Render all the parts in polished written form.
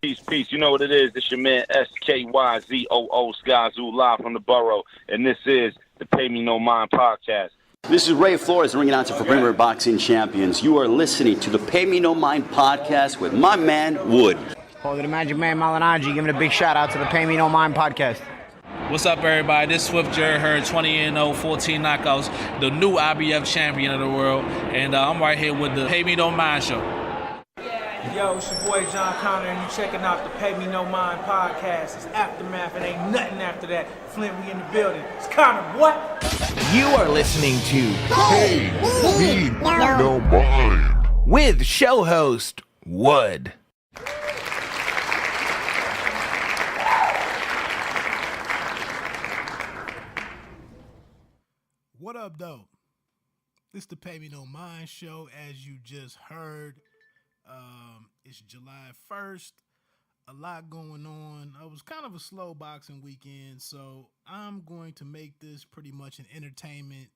Peace, peace. You know what it is. It's your man SKYZOO Skyzoo live from the borough, and this is the Pay Me No Mind podcast. This is Ray Flores, ring announcer for Premier Boxing Champions. You are listening to the Pay Me No Mind podcast with my man Wood. Oh, the Magic Man Malinaji giving a big shout out to the Pay Me No Mind podcast. What's up, everybody? This is Swift Jerry Hurd, 20-0, 14 knockouts, the new IBF champion of the world, and I'm right here with the Pay Me No Mind show. Yo, it's your boy John Connor, and you checking out the Pay Me No Mind podcast. It's Aftermath, and ain't nothing after that. Flint, we in the building. It's Connor, what? You are listening to Pay Me No Mind with show host Wood. What up, though? This is the Pay Me No Mind show, as you just heard. It's July 1st. A lot going on. It was kind of a slow boxing weekend, so I'm going to make this pretty much an entertainment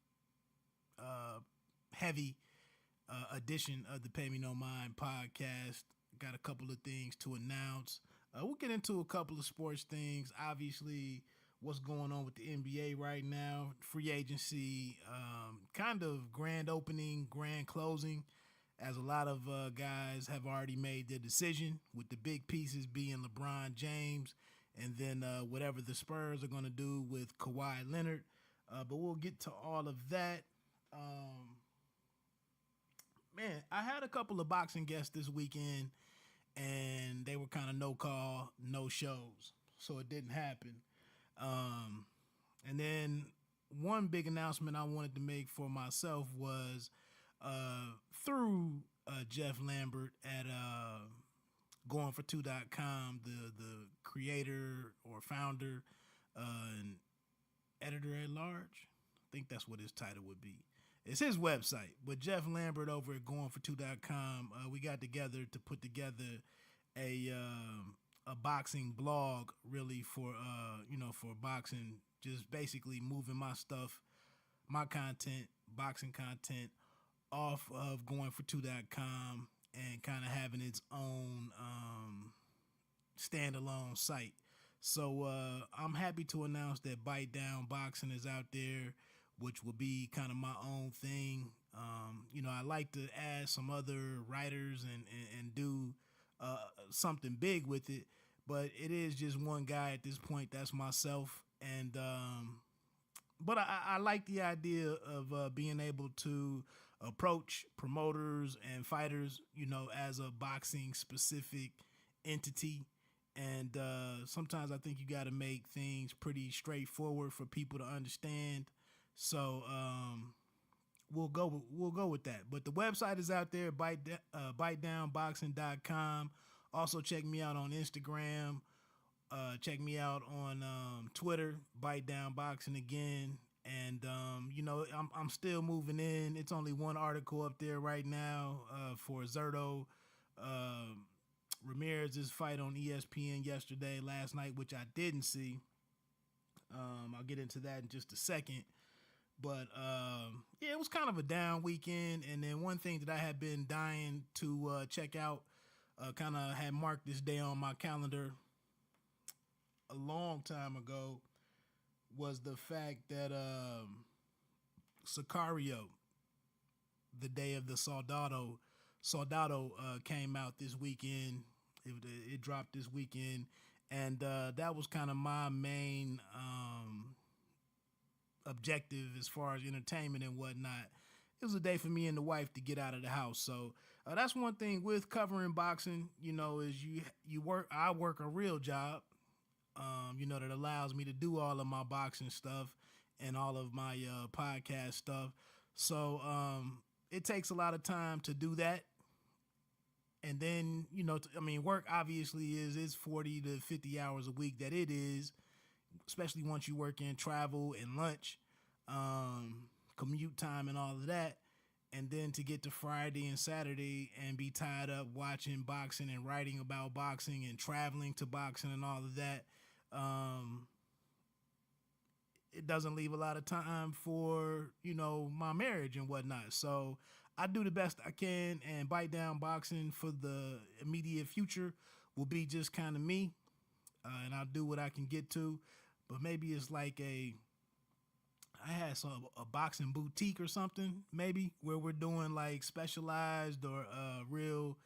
heavy edition of the Pay Me No Mind podcast. Got a couple of things to announce. We'll get into a couple of sports things. Obviously, what's going on with the NBA right now, free agency, kind of grand opening, grand closing, as a lot of guys have already made their decision, with the big pieces being LeBron James and then whatever the Spurs are going to do with Kawhi Leonard. But we'll get to all of that. Man, I had a couple of boxing guests this weekend, and they were kind of no call, no shows, so it didn't happen. And then one big announcement I wanted to make for myself was through Jeff Lambert at goingfor2.com, the creator or founder and editor at large. I think that's what his title would be. It's his website, but Jeff Lambert over at goingfor2.com, we got together to put together a boxing blog, really, for for boxing, just basically moving my stuff, my content, boxing content, off of goingfor2.com and kind of having its own standalone site. So I'm happy to announce that Bite Down Boxing is out there, which will be kind of my own thing. I like to add some other writers and do something big with it, but it is just one guy at this point. That's myself. And but I like the idea of being able to approach promoters and fighters, as a boxing specific entity. And sometimes I think you got to make things pretty straightforward for people to understand. So we'll go with that. But the website is out there, bitedownboxing.com. Also check me out on Instagram. Check me out on Twitter, Bite Down Boxing again. And, I'm still moving in. It's only one article up there right now for Zerto Ramirez's fight on ESPN last night, which I didn't see. I'll get into that in just a second. But, it was kind of a down weekend. And then one thing that I had been dying to check out, kind of had marked this day on my calendar a long time ago, was the fact that Sicario, the day of the Soldado came out this weekend. It dropped this weekend, and that was kind of my main objective as far as entertainment and whatnot. It was a day for me and the wife to get out of the house. So that's one thing with covering boxing, is I work a real job. That allows me to do all of my boxing stuff and all of my podcast stuff. So it takes a lot of time to do that. And then, work obviously is 40 to 50 hours a week that it is, especially once you work in travel and lunch, commute time and all of that. And then to get to Friday and Saturday and be tied up watching boxing and writing about boxing and traveling to boxing and all of that, it doesn't leave a lot of time for, my marriage and whatnot. So I do the best I can, and Bite Down Boxing for the immediate future will be just kind of me, and I'll do what I can get to. But maybe it's like I had a boxing boutique or something, maybe, where we're doing like specialized or real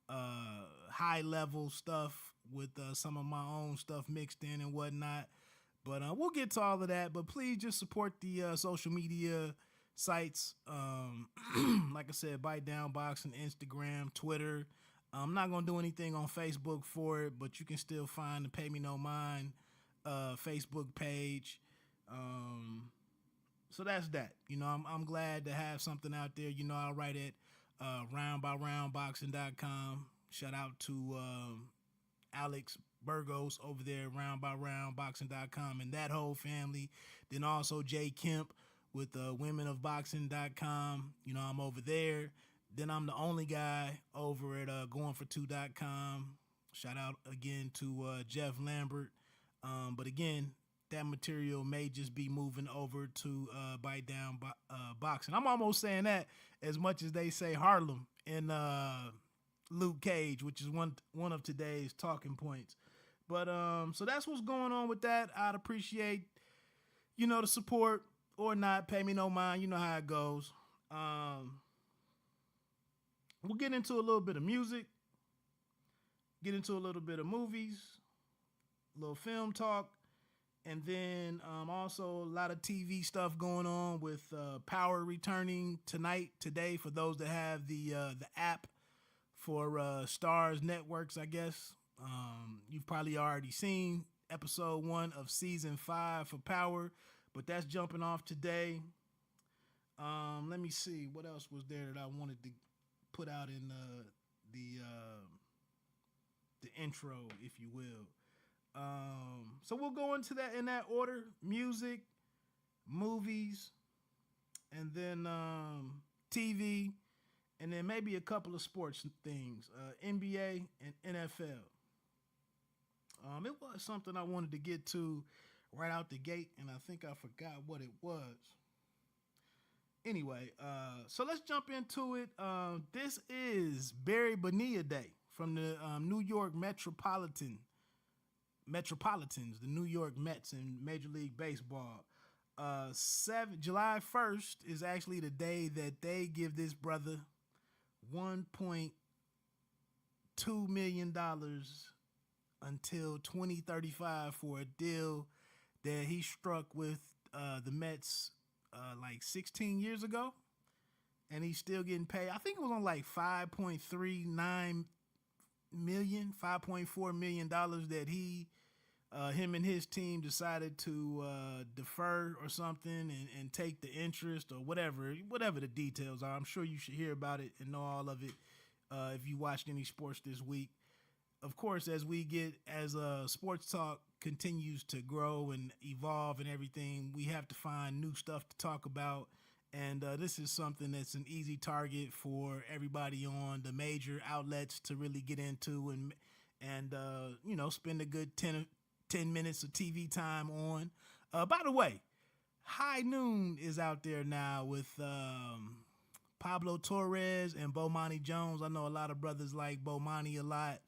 high level stuff with some of my own stuff mixed in and whatnot. But we'll get to all of that. But please just support the social media sites. Like I said, Bite Down Boxing, Instagram, Twitter. I'm not going to do anything on Facebook for it, but you can still find the Pay Me No Mind Facebook page. So that's that. You know, I'm glad to have something out there. You know, I'll write at roundbyroundboxing.com. Shout out to Alex Burgos over there at roundbyroundboxing.com and that whole family. Then also Jay Kemp with womenofboxing.com. You know, I'm over there. Then I'm the only guy over at goingfor2.com. Shout out again to Jeff Lambert. But again, that material may just be moving over to Bite Down Boxing. I'm almost saying that as much as they say Harlem in Luke Cage, which is one of today's talking points. But so that's what's going on with that. I'd appreciate, you know, the support or not. Pay me no mind. You know how it goes. We'll get into a little bit of music, get into a little bit of movies, a little film talk, and then also a lot of TV stuff going on with Power returning today, for those that have the app for Stars Networks, I guess. You've probably already seen episode 1 of season 5 for Power, but that's jumping off today. Let me see what else was there that I wanted to put out in the intro, if you will. So we'll go into that in that order: music, movies, and then TV, and then maybe a couple of sports things, NBA and NFL. It was something I wanted to get to right out the gate, and I think I forgot what it was. Anyway, so let's jump into it. This is Barry Bonilla Day from the New York Metropolitans, the New York Mets in Major League Baseball. July 1st is actually the day that they give this brother $1.2 million until 2035 for a deal that he struck with the Mets like 16 years ago, and he's still getting paid. I think it was on like $5.4 million that him and his team decided to defer or something and take the interest or whatever the details are. I'm sure you should hear about it and know all of it if you watched any sports this week. Of course, as sports talk continues to grow and evolve and everything, we have to find new stuff to talk about. And this is something that's an easy target for everybody on the major outlets to really get into and you know, spend a good 10 minutes of TV time on. By the way, High Noon is out there now with Pablo Torres and Bomani Jones. I know a lot of brothers like Bomani a lot.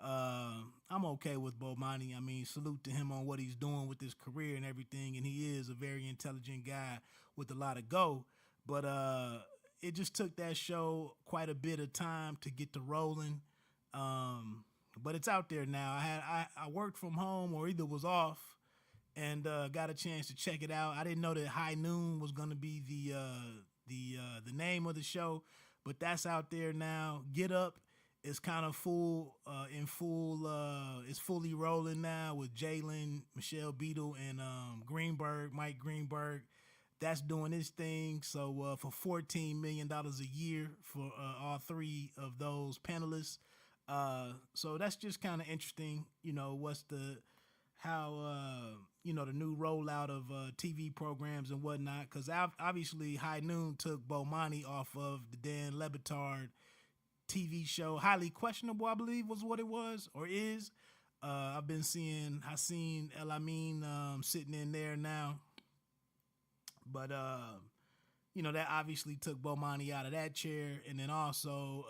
I'm okay with Bomani. I mean, salute to him on what he's doing with his career and everything, and he is a very intelligent guy with a lot of go. But it just took that show quite a bit of time to get to rolling. But it's out there now. I worked from home or either was off and got a chance to check it out. I didn't know that High Noon was going to be the name of the show, but that's out there now. Get Up is kind of it's fully rolling now with Jalen, Michelle Beadle, and Mike Greenberg. That's doing its thing. So for $14 million a year for all three of those panelists. So that's just kind of interesting. You know, how the new rollout of TV programs and whatnot. Because obviously High Noon took Bomani off of the Dan Le Batard TV show, Highly Questionable, I believe was what it was or is. I've seen El Amin sitting in there now, but that obviously took Bomani out of that chair, and then also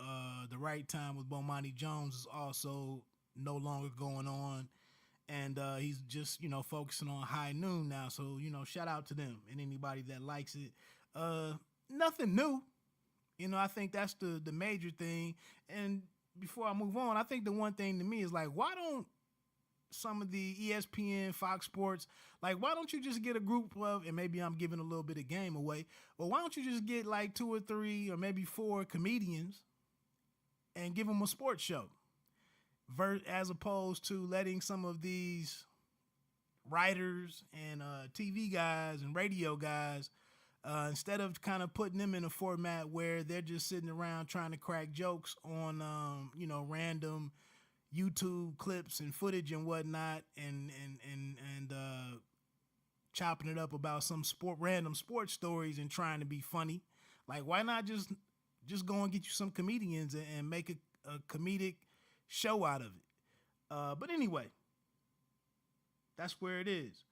The Right Time with Bomani Jones is also no longer going on. And he's just, focusing on High Noon now. So, shout out to them and anybody that likes it. Nothing new. I think that's the major thing. And before I move on, I think the one thing to me is like, why don't some of the ESPN, Fox Sports, like, why don't you just get a group of, and maybe I'm giving a little bit of game away, but why don't you just get like 2 or 3 or maybe 4 comedians and give them a sports show? As opposed to letting some of these writers and TV guys and radio guys, instead of kind of putting them in a format where they're just sitting around trying to crack jokes on, random YouTube clips and footage and whatnot, and chopping it up about some random sports stories and trying to be funny. Like, why not just go and get you some comedians and make a comedic show out of it. But anyway, that's where it is.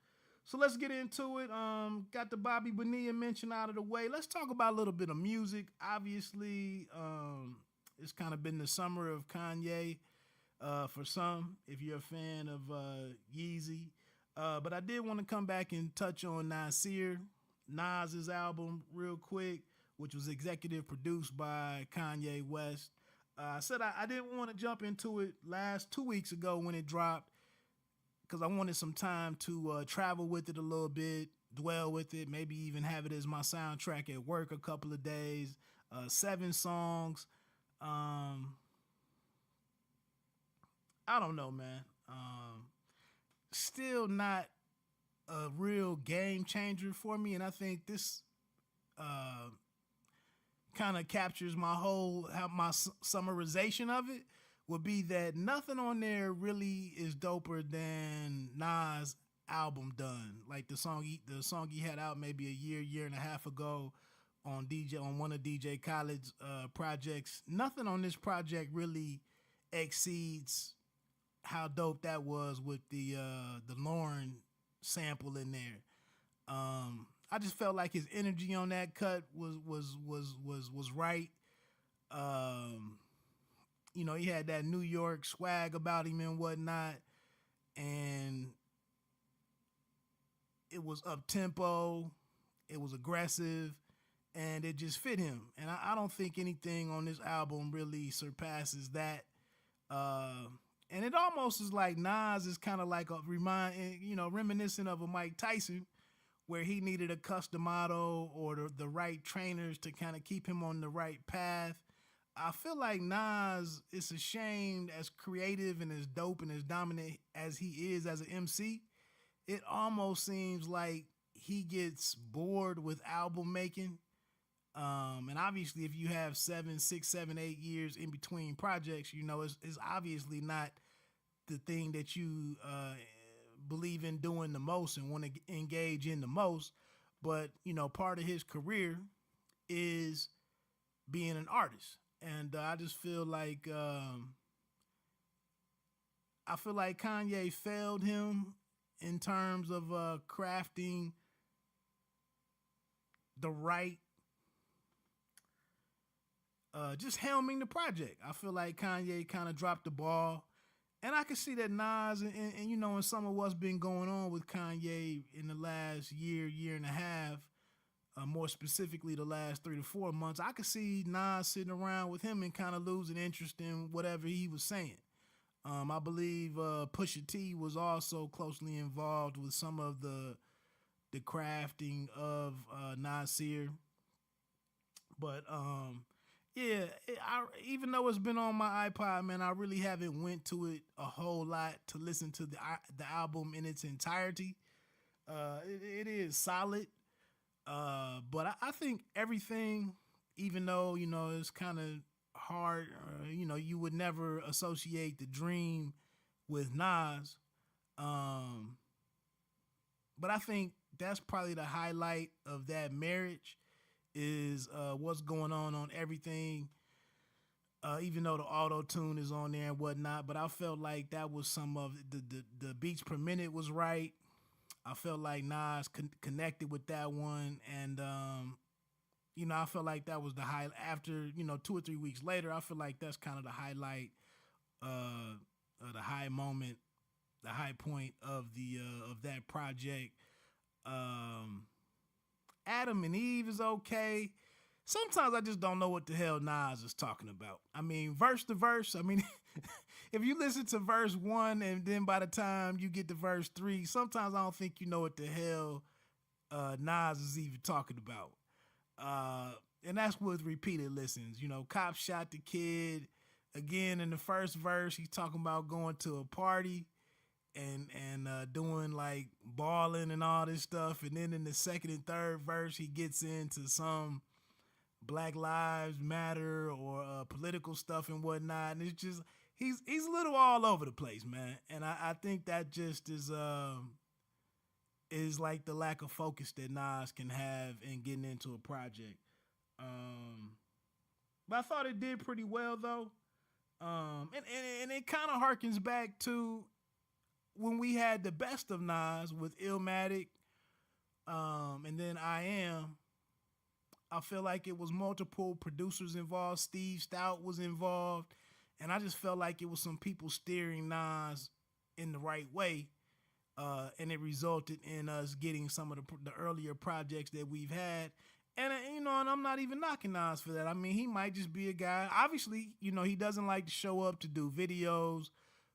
So let's get into it. Got the Bobby Bonilla mention out of the way. Let's talk about a little bit of music. Obviously, it's kind of been the summer of Kanye for some, if you're a fan of Yeezy. But I did want to come back and touch on Nas's album real quick, which was executive produced by Kanye West. I said I didn't want to jump into it 2 weeks ago when it dropped because I wanted some time to travel with it a little bit, dwell with it, maybe even have it as my soundtrack at work a couple of days. 7 songs. I don't know, man. Still not a real game changer for me, and I think this kind of captures my summarization of it would be that nothing on there really is doper than Nas' album Done. Like the song he had out maybe a year and a half ago on one of DJ Khaled's projects. Nothing on this project really exceeds how dope that was with the Lauren sample in there. I just felt like his energy on that cut was right. He had that New York swag about him and whatnot, and it was up tempo, it was aggressive, and it just fit him. And I don't think anything on this album really surpasses that. And it almost is like Nas is kind of like reminiscent of a Mike Tyson, where he needed a customado or the right trainers to kind of keep him on the right path. I feel like Nas, it's a shame, as creative and as dope and as dominant as he is as an MC, it almost seems like he gets bored with album making. And obviously if you have 7, 6, 7, 8 years in between projects, it's obviously not the thing that you believe in doing the most and want to engage in the most. But, part of his career is being an artist. And I just feel like Kanye failed him in terms of crafting the right, just helming the project. I feel like Kanye kind of dropped the ball. And I can see that Nas and in some of what's been going on with Kanye in the last year and a half, more specifically the last 3 to 4 months, I could see Nas sitting around with him and kind of losing interest in whatever he was saying. I believe Pusha T was also closely involved with some of the crafting of Nasir. But even though it's been on my iPod, man, I really haven't went to it a whole lot to listen to the album in its entirety. It is solid. But I think everything, even though, it's kind of hard, you would never associate the Dream with Nas. But I think that's probably the highlight of that marriage is what's going on everything. Even though the auto-tune is on there and whatnot, but I felt like that was some of the beats per minute was right. I felt like Nas connected with that one, and I felt like that was the highlight. After 2 or 3 weeks later, I feel like that's kind of the highlight the high moment, the high point of the of that project. Adam and Eve is okay. Sometimes I just don't know what the hell Nas is talking about. I mean, verse to verse. I mean, if you listen to verse 1 and then by the time you get to verse 3, sometimes I don't think you know what the hell Nas is even talking about. And that's with repeated listens. You know, cops shot the kid. Again, in the first verse, he's talking about going to a party and doing like balling and all this stuff. And then in the second and third verse, he gets into some Black Lives Matter or political stuff and whatnot. And it's just, he's a little all over the place, man. And I think that just is like the lack of focus that Nas can have in getting into a project. But I thought it did pretty well though. And it kind of harkens back to when we had the best of Nas with Illmatic, and then I Am. I feel like it was multiple producers involved. Steve Stout was involved, and I just felt like it was some people steering Nas in the right way, and it resulted in us getting some of the earlier projects that we've had. And, you know, and I'm not even knocking Nas for that. I mean, he might just be a guy. Obviously, you know, he doesn't like to show up to do videos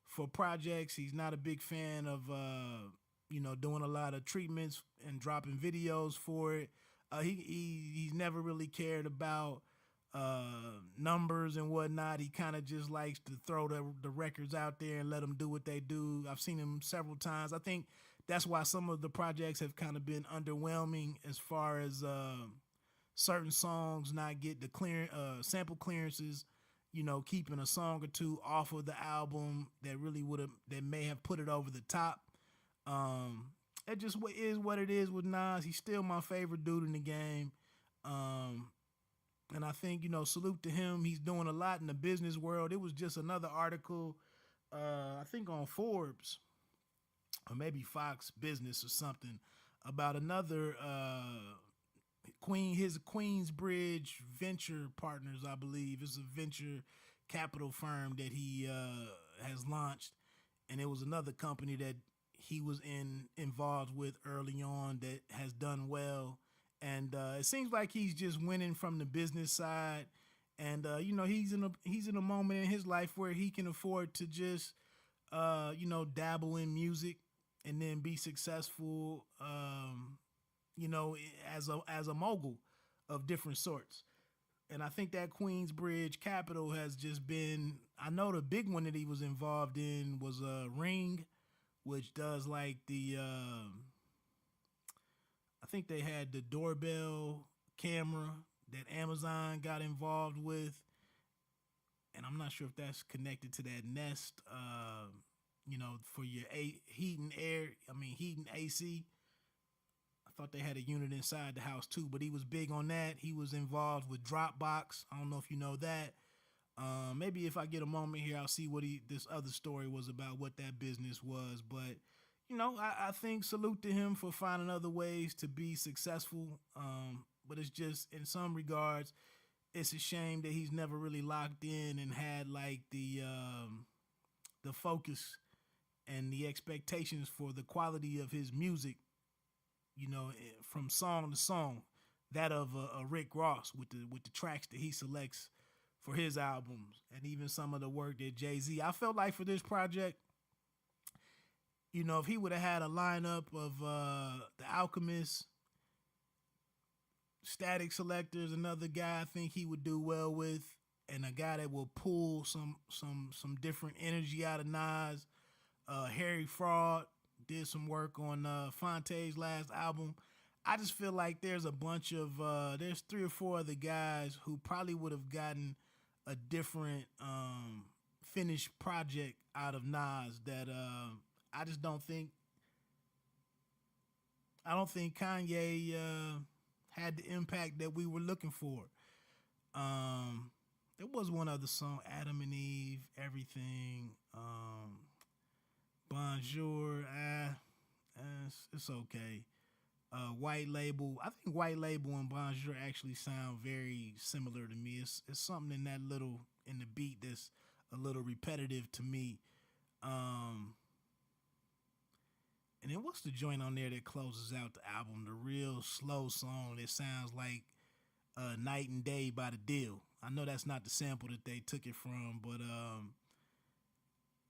for projects. He's not a big fan of, you know, doing a lot of treatments and dropping videos for it. He's never really cared about numbers and whatnot. He kind of just likes to throw the records out there and let them do what they do. I've seen him several times. I think that's why some of the projects have kind of been underwhelming as far as certain songs not get the sample clearances, you know, keeping a song or two off of the album that really that may have put it over the top. It just is what it is with Nas. He's still my favorite dude in the game. And I think, you know, salute to him. He's doing a lot in the business world. It was just another article, I think on Forbes or maybe Fox Business or something, about another his Queensbridge venture partners, I believe. It's a venture capital firm that he has launched. And it was another company that he was involved with early on that has done well. And it seems like he's just winning from the business side. And, you know, he's in a moment in his life where he can afford to just, you know, dabble in music and then be successful, you know, as a mogul of different sorts. And I think that Queensbridge Capital has just been, I know the big one that he was involved in was Ring, which does like the, I think they had the doorbell camera that Amazon got involved with. And I'm not sure if that's connected to that Nest, you know, for your heat and AC. I thought they had a unit inside the house too, but he was big on that. He was involved with Dropbox. I don't know if you know that. Maybe if I get a moment here, I'll see what this other story was about, what that business was. But, you know, I think salute to him for finding other ways to be successful. But it's just, in some regards, it's a shame that he's never really locked in and had like the focus and the expectations for the quality of his music, you know, from song to song, that of a Rick Ross with the tracks that he selects for his albums, and even some of the work that Jay-Z. I felt like for this project, you know, if he would have had a lineup of The Alchemist, Static Selector's another guy I think he would do well with, and a guy that will pull some different energy out of Nas. Harry Fraud did some work on Fonte's last album. I just feel like there's a bunch of there's 3 or 4 other guys who probably would have gotten a different finished project out of Nas that I just don't think Kanye had the impact that we were looking for. There was one other song, Adam and Eve, Everything, Bonjour, it's okay. White Label, I think White Label and Bonjour actually sound very similar to me. It's something in the beat that's a little repetitive to me. And then what's the joint on there that closes out the album? The real slow song that sounds like Night and Day by The Deal. I know that's not the sample that they took it from, but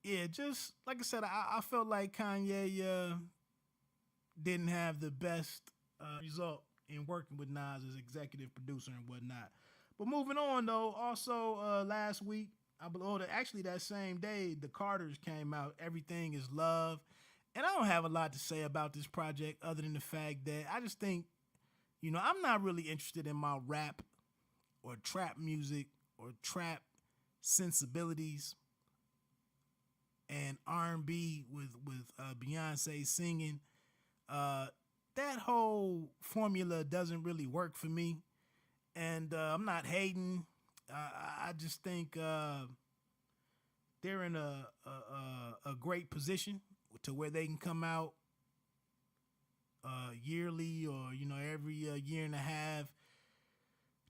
yeah, just like I said, I felt like Kanye didn't have the best result in working with Nas as executive producer and whatnot. But moving on though, also last week, actually that same day, the Carters came out. Everything Is Love. And I don't have a lot to say about this project other than the fact that I just think, I'm not really interested in my rap or trap music or trap sensibilities and R&B with Beyonce singing. That whole formula doesn't really work for me. And I'm not hating. I just think they're in a great position to where they can come out yearly or every year and a half,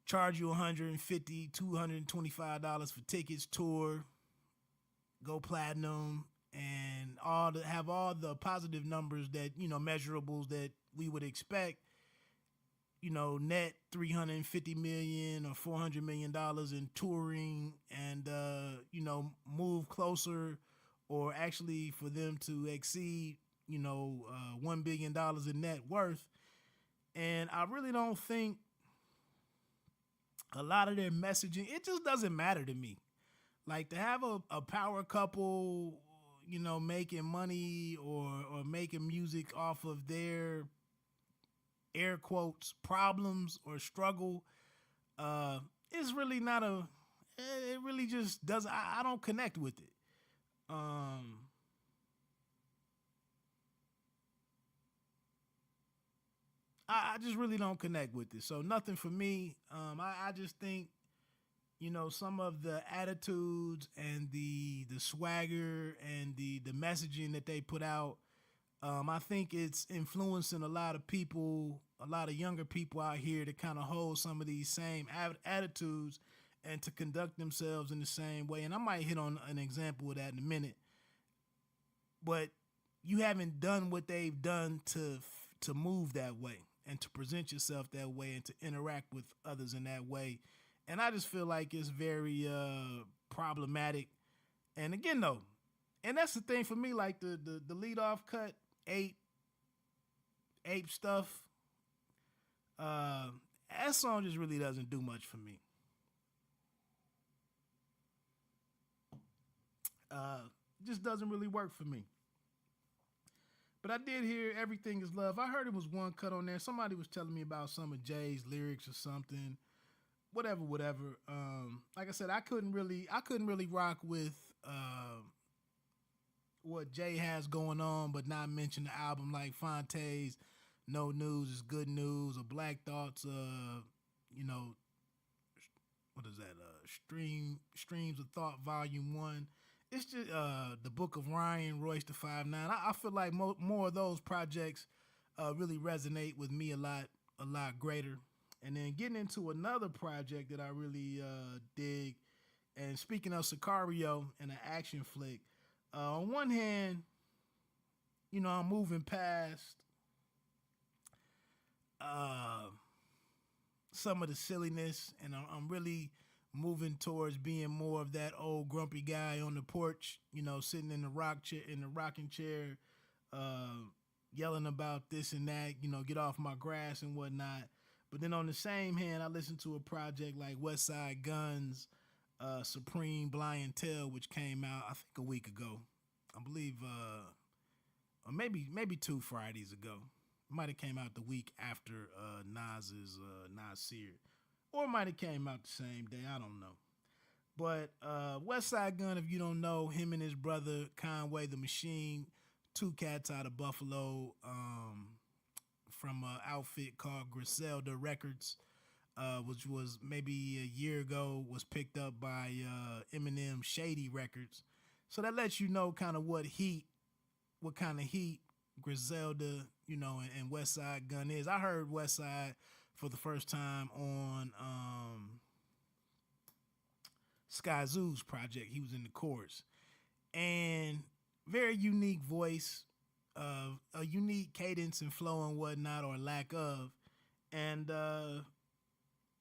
charge you $150, $225 for tickets, tour, go platinum, and have all the positive numbers that measurables that we would expect. Net $350 million or $400 million in touring, and move closer, or actually for them to exceed, $1 billion in net worth. And I really don't think a lot of their messaging, it just doesn't matter to me. Like, to have a power couple, making money or making music off of their air quotes problems or struggle, is really not it really just doesn't, I don't connect with it. I just really don't connect with it. So nothing for me. I just think, some of the attitudes and the swagger and the messaging that they put out, I think it's influencing a lot of people, a lot of younger people out here to kind of hold some of these same attitudes and to conduct themselves in the same way. And I might hit on an example of that in a minute. But you haven't done what they've done to move that way and to present yourself that way and to interact with others in that way. And I just feel like it's very problematic. And again, though, and that's the thing for me, like the lead off cut, ape stuff, that song just really doesn't do much for me. Just doesn't really work for me. But I did hear Everything Is Love. I heard it was one cut on there. Somebody was telling me about some of Jay's lyrics or something. Whatever. Like I said, I couldn't really rock with what Jay has going on, but not mention the album, like Fonte's No News Is Good News, or Black Thought's what is that? Streams of Thought Volume 1. It's just the Book of Ryan, Royce the 5'9". I feel like more of those projects really resonate with me a lot greater. And then getting into another project that I really dig, and speaking of Sicario and an action flick, on one hand, I'm moving past some of the silliness, and I'm really moving towards being more of that old grumpy guy on the porch, sitting in the rocking chair, yelling about this and that, get off my grass and whatnot. But then on the same hand, I listened to a project like Westside Gunn's Supreme Blientele, which came out, I think, a week ago. I believe, or maybe 2 Fridays ago. It might have came out the week after Nas's Nasir. Or it might have came out the same day. I don't know. But Westside Gunn, if you don't know, him and his brother Conway the Machine, 2 cats out of Buffalo, from an outfit called Griselda Records, which was maybe a year ago, was picked up by Eminem Shady Records. So that lets you know kind of what kind of heat Griselda, and Westside Gunn is. I heard Westside for the first time on Sky Zoo's project. He was in the chorus. And very unique voice, a unique cadence and flow and whatnot, or lack of. And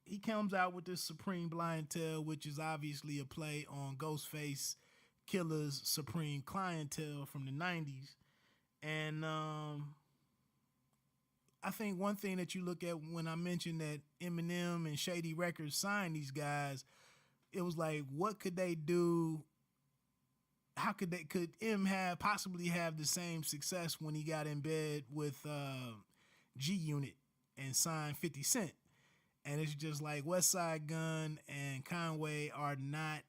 he comes out with this Supreme Blientele, which is obviously a play on Ghostface Killer's Supreme Clientele from the 90s. And I think one thing that you look at when I mentioned that Eminem and Shady Records signed these guys, it was like, what could they do? How could M possibly have the same success when he got in bed with G Unit and signed 50 Cent? And it's just like Westside Gunn and Conway are not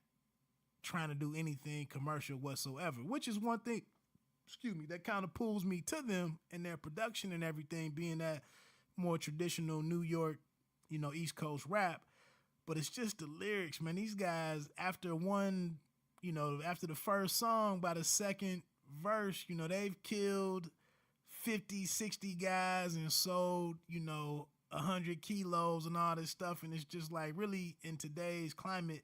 trying to do anything commercial whatsoever, which is one thing, that kind of pulls me to them and their production and everything, being that more traditional New York, East Coast rap. But it's just the lyrics, man. These guys, after the first song, by the second verse, they've killed 50, 60 guys and sold, 100 kilos and all this stuff. And it's just like, really, in today's climate,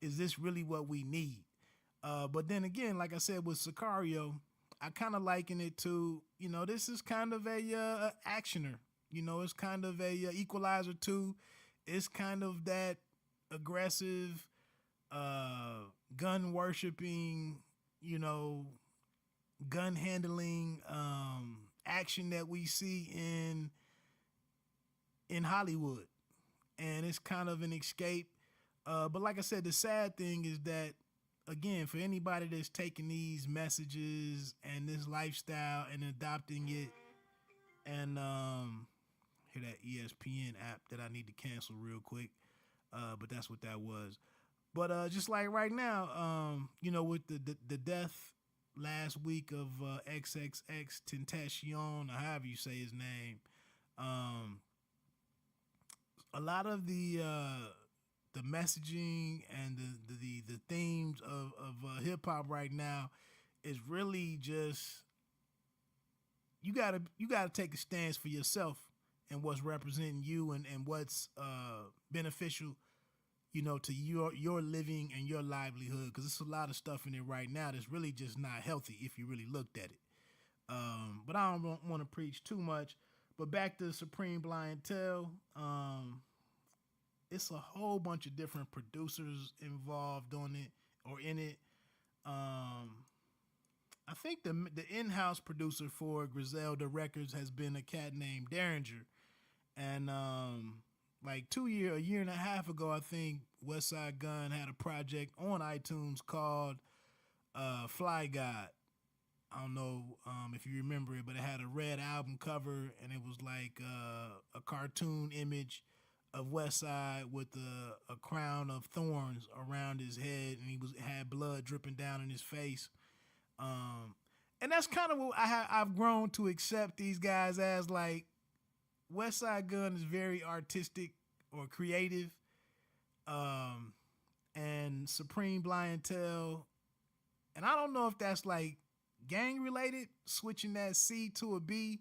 is this really what we need? But then again, like I said, with Sicario, I kind of liken it to, this is kind of a actioner. It's kind of a Equalizer 2. It's kind of that aggressive, gun worshiping, gun handling action that we see in Hollywood. And it's kind of an escape. But like I said, the sad thing is that, again, for anybody that's taking these messages and this lifestyle and adopting it, and hear that ESPN app that I need to cancel real quick, but that's what that was. But just like right now, with the death last week of XXX Tentacion, or however you say his name, a lot of the messaging and the themes of hip hop right now is really just, you gotta take a stance for yourself and what's representing you and what's beneficial, to your living and your livelihood. Because there's a lot of stuff in it right now that's really just not healthy if you really looked at it. But I don't want to preach too much. But back to Supreme Blientele, it's a whole bunch of different producers involved on it or in it. I think the in-house producer for Griselda Records has been a cat named Derringer. And like a year and a half ago, I think Westside Gunn had a project on iTunes called Fly God. I don't know if you remember it, but it had a red album cover, and it was like a cartoon image of Westside with a crown of thorns around his head, and he had blood dripping down in his face. And that's kind of what I've grown to accept these guys as. Like, Westside Gunn is very artistic or creative, and Supreme Blientele, and I don't know if that's like gang related, switching that C to a B,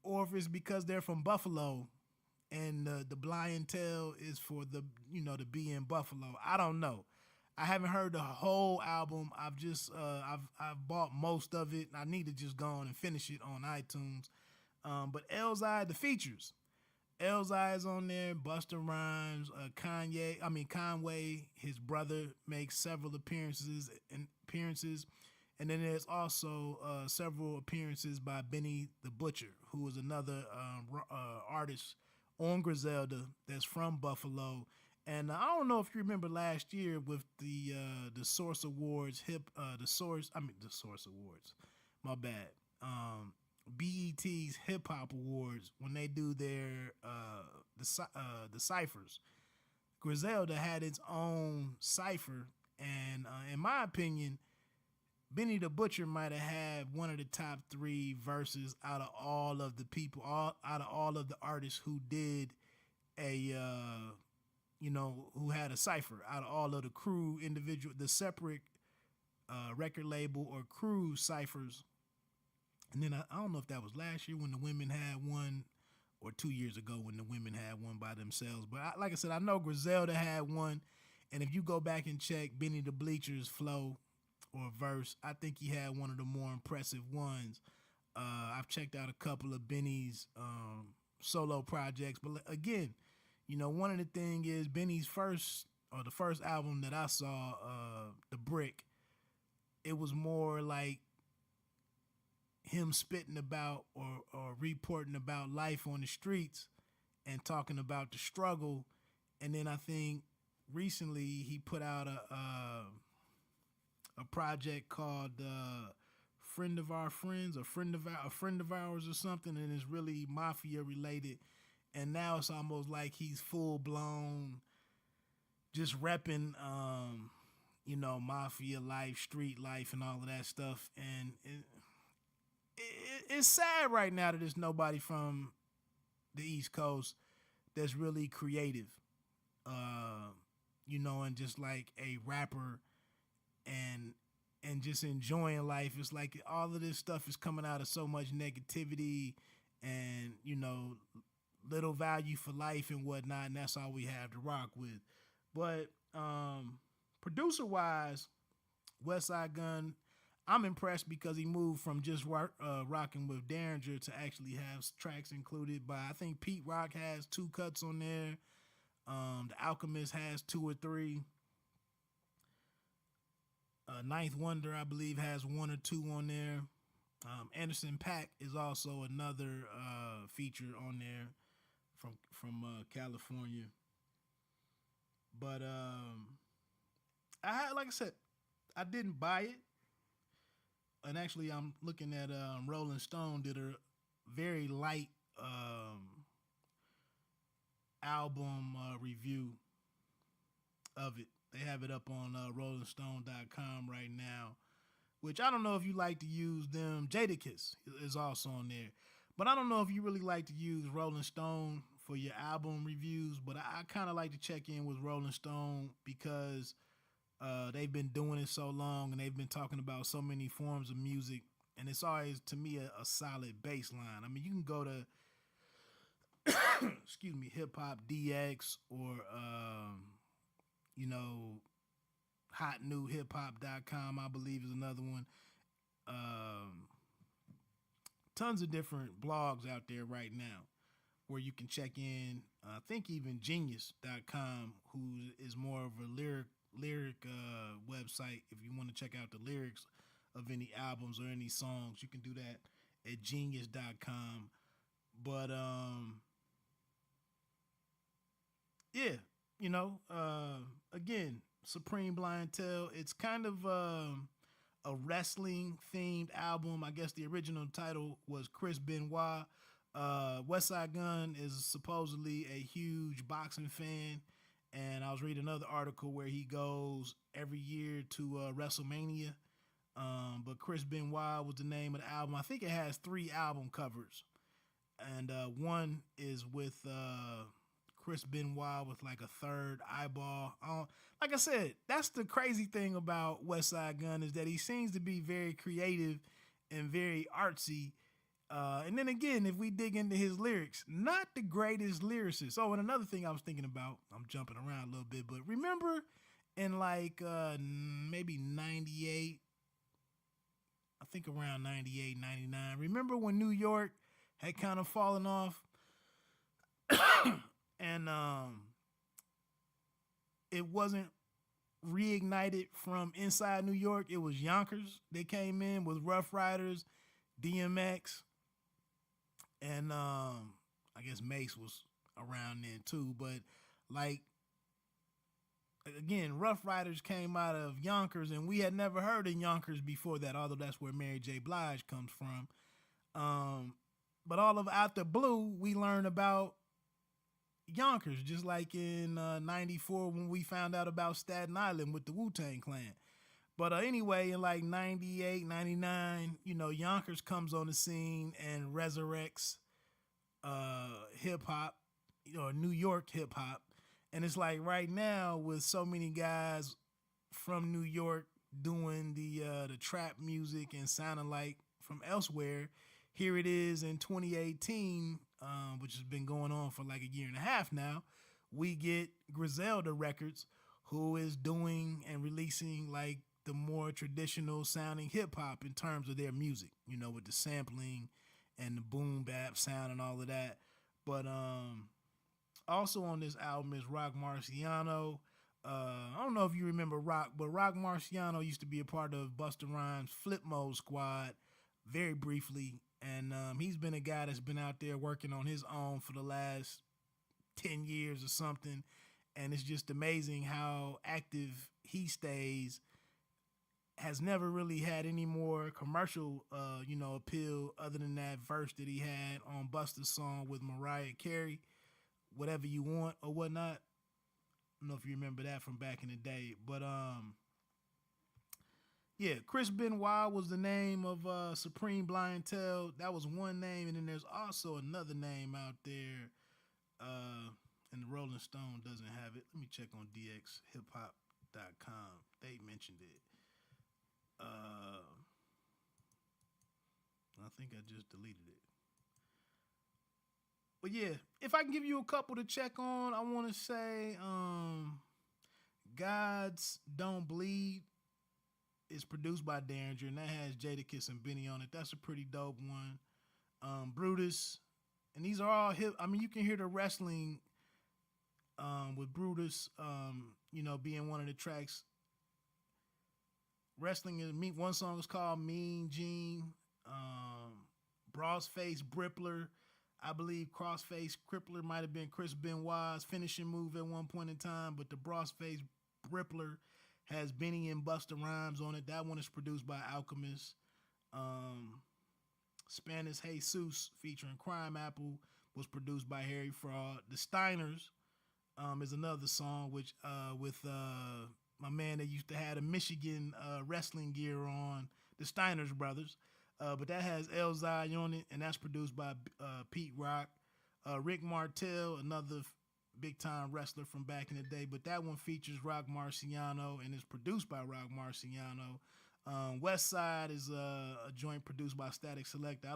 or if it's because they're from Buffalo and the Blientele is for the B in Buffalo. I don't know. I haven't heard the whole album. I've just I've bought most of it. I need to just go on and finish it on iTunes. But Elzai, the features, Elzai is on there. Busta Rhymes, Conway, his brother, makes several appearances, and then there's also several appearances by Benny the Butcher, who is another artist on Griselda that's from Buffalo. And I don't know if you remember last year with the Source Awards, the Source Awards, my bad. BET's Hip Hop Awards, when they do their the ciphers, Griselda had its own cipher, and in my opinion, Benny the Butcher might have had one of the top 3 verses out of all of the people, out of all of the artists who did who had a cipher, out of all of the crew the separate record label or crew ciphers. And then I don't know if that was last year when the women had one, or 2 years ago when the women had one by themselves. But like I said, I know Griselda had one. And if you go back and check Benny the Bleacher's flow or verse. I think he had one of the more impressive ones. I've checked out a couple of Benny's solo projects, but again, one of the things is Benny's the first album that I saw, The Brick, it was more like him spitting about or reporting about life on the streets and talking about the struggle. And then I think recently he put out a project called Friend of Our Friends, a friend of ours or something, and it's really mafia related. And now it's almost like he's full blown just repping mafia life, street life, and all of that stuff. And it's sad right now that there's nobody from the East Coast that's really creative, and just like a rapper and just enjoying life. It's like all of this stuff is coming out of so much negativity and, little value for life and whatnot, and that's all we have to rock with. But producer-wise, Westside Gunn, I'm impressed because he moved from just rocking with Derringer to actually have tracks included by, I think Pete Rock has 2 cuts on there. The Alchemist has 2 or 3. Ninth Wonder, I believe, has 1 or 2 on there. Anderson .Paak is also another feature on there from California. But like I said, I didn't buy it. And actually, I'm looking at Rolling Stone did a very light album review of it. They have it up on rollingstone.com right now, which I don't know if you like to use them. Jadakiss is also on there. But I don't know if you really like to use Rolling Stone for your album reviews, but I kind of like to check in with Rolling Stone because they've been doing it so long and they've been talking about so many forms of music, and it's always, to me, a solid baseline. I mean, you can go to, excuse me, Hip Hop DX or, hotnewhiphop.com, I believe, is another one. Tons of different blogs out there right now where you can check in. I think even genius.com, who is more of a lyric website. If you want to check out the lyrics of any albums or any songs, you can do that at genius.com. But again, Supreme Blientele, it's kind of a wrestling themed album. I guess the original title was Chris Benoit. Westside Gunn is supposedly a huge boxing fan, and I was reading another article where he goes every year to WrestleMania. But Chris Benoit was the name of the album. I think it has 3 album covers, and one is with Chris Benoit with like a third eyeball. Like I said, that's the crazy thing about Westside Gunn, is that he seems to be very creative and very artsy. And then again, if we dig into his lyrics, not the greatest lyricist. Oh, and another thing I was thinking about, I'm jumping around a little bit, but remember in like maybe 98, I think around 98, 99, remember when New York had kind of fallen off? And it wasn't reignited from inside New York. It was Yonkers. They came in with Rough Riders, DMX, and I guess Mace was around then too. But like, again, Rough Riders came out of Yonkers, and we had never heard of Yonkers before that, although that's where Mary J. Blige comes from. But all of out the blue, we learned about Yonkers, just like in 94 when we found out about Staten Island with the Wu-Tang Clan. But anyway, in like 98, 99, Yonkers comes on the scene and resurrects hip-hop, New York hip-hop. And it's like right now with so many guys from New York doing the trap music and sounding like from elsewhere, here it is in 2018, which has been going on for like a year and a half now. We get Griselda Records, who is doing and releasing like the more traditional sounding hip hop in terms of their music, you know, with the sampling and the boom bap sound and all of that. But also on this album is Rock Marciano. I don't know if you remember Rock, but Rock Marciano used to be a part of Busta Rhymes' Flip Mode Squad very briefly. And he's been a guy that's been out there working on his own for the last 10 years or something. And it's just amazing how active he stays. Has never really had any more commercial, appeal other than that verse that he had on Busta's song with Mariah Carey, Whatever You Want or whatnot. I don't know if you remember that from back in the day, but yeah, Chris Benoit was the name of Supreme Blientele. That was one name, and then there's also another name out there, and the Rolling Stone doesn't have it. Let me check on dxhiphop.com. They mentioned it. I think I just deleted it. But yeah, if I can give you a couple to check on, I want to say Gods Don't Bleed is produced by Derringer, and that has Jadakiss and Benny on it. That's a pretty dope one. Brutus, and these are all hip. I mean, you can hear the wrestling with Brutus, being one of the tracks. Wrestling is me. One song is called Mean Gene. Broadface Brippler. I believe Crossface Crippler might have been Chris Benoit's finishing move at one point in time, but the Broadface Brippler has Benny and Busta Rhymes on it. That one is produced by Alchemist. Spanish Jesus featuring Crime Apple was produced by Harry Fraud. The Steiners is another song which with my man that used to have a Michigan wrestling gear on, the Steiners brothers. But that has Elzai on it, and that's produced by Pete Rock. Rick Martel, another big-time wrestler from back in the day, but that one features Rock Marciano and is produced by Rock Marciano. Westside is a joint produced by Static Selector.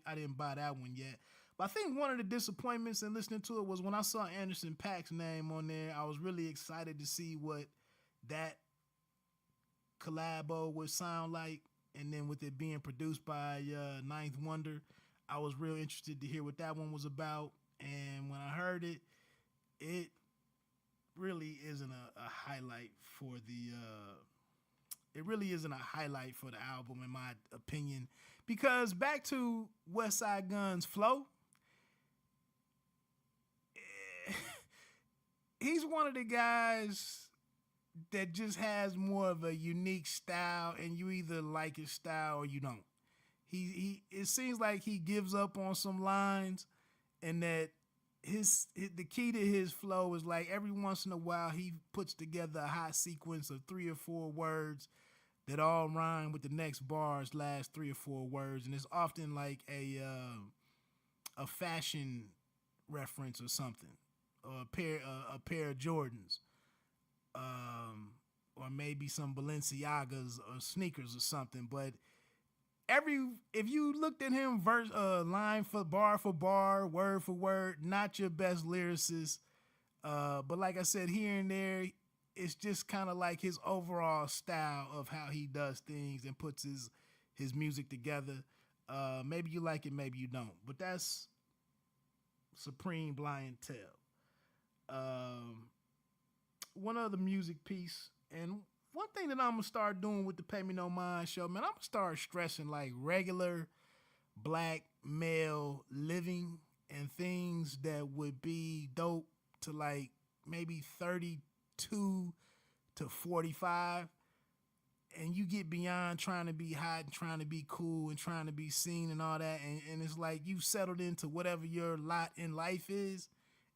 I didn't buy that one yet. But I think one of the disappointments in listening to it was when I saw Anderson .Paak's name on there, I was really excited to see what that collabo would sound like. And then with it being produced by Ninth Wonder, I was real interested to hear what that one was about. And when I heard it, it really isn't a highlight for the album, in my opinion. Because back to Westside Gunn's flow, he's one of the guys that just has more of a unique style, and you either like his style or you don't. It seems like he gives up on some lines, and that the key to his flow is like every once in a while he puts together a hot sequence of 3 or 4 words that all rhyme with the next bar's last 3 or 4 words, and it's often like a fashion reference or something, or a pair of Jordans. Or maybe some Balenciagas or sneakers or something. But if you looked at him line for bar, word for word, not your best lyricist. But like I said, here and there, it's just kind of like his overall style of how he does things and puts his music together. Maybe you like it, maybe you don't. But that's Supreme Blientele. One other music piece, and one thing that I'm gonna start doing with the Pay Me No Mind show, man, I'm gonna start stressing like regular black male living and things that would be dope to like maybe 32 to 45, and you get beyond trying to be hot and trying to be cool and trying to be seen and all that, and it's like you've settled into whatever your lot in life is,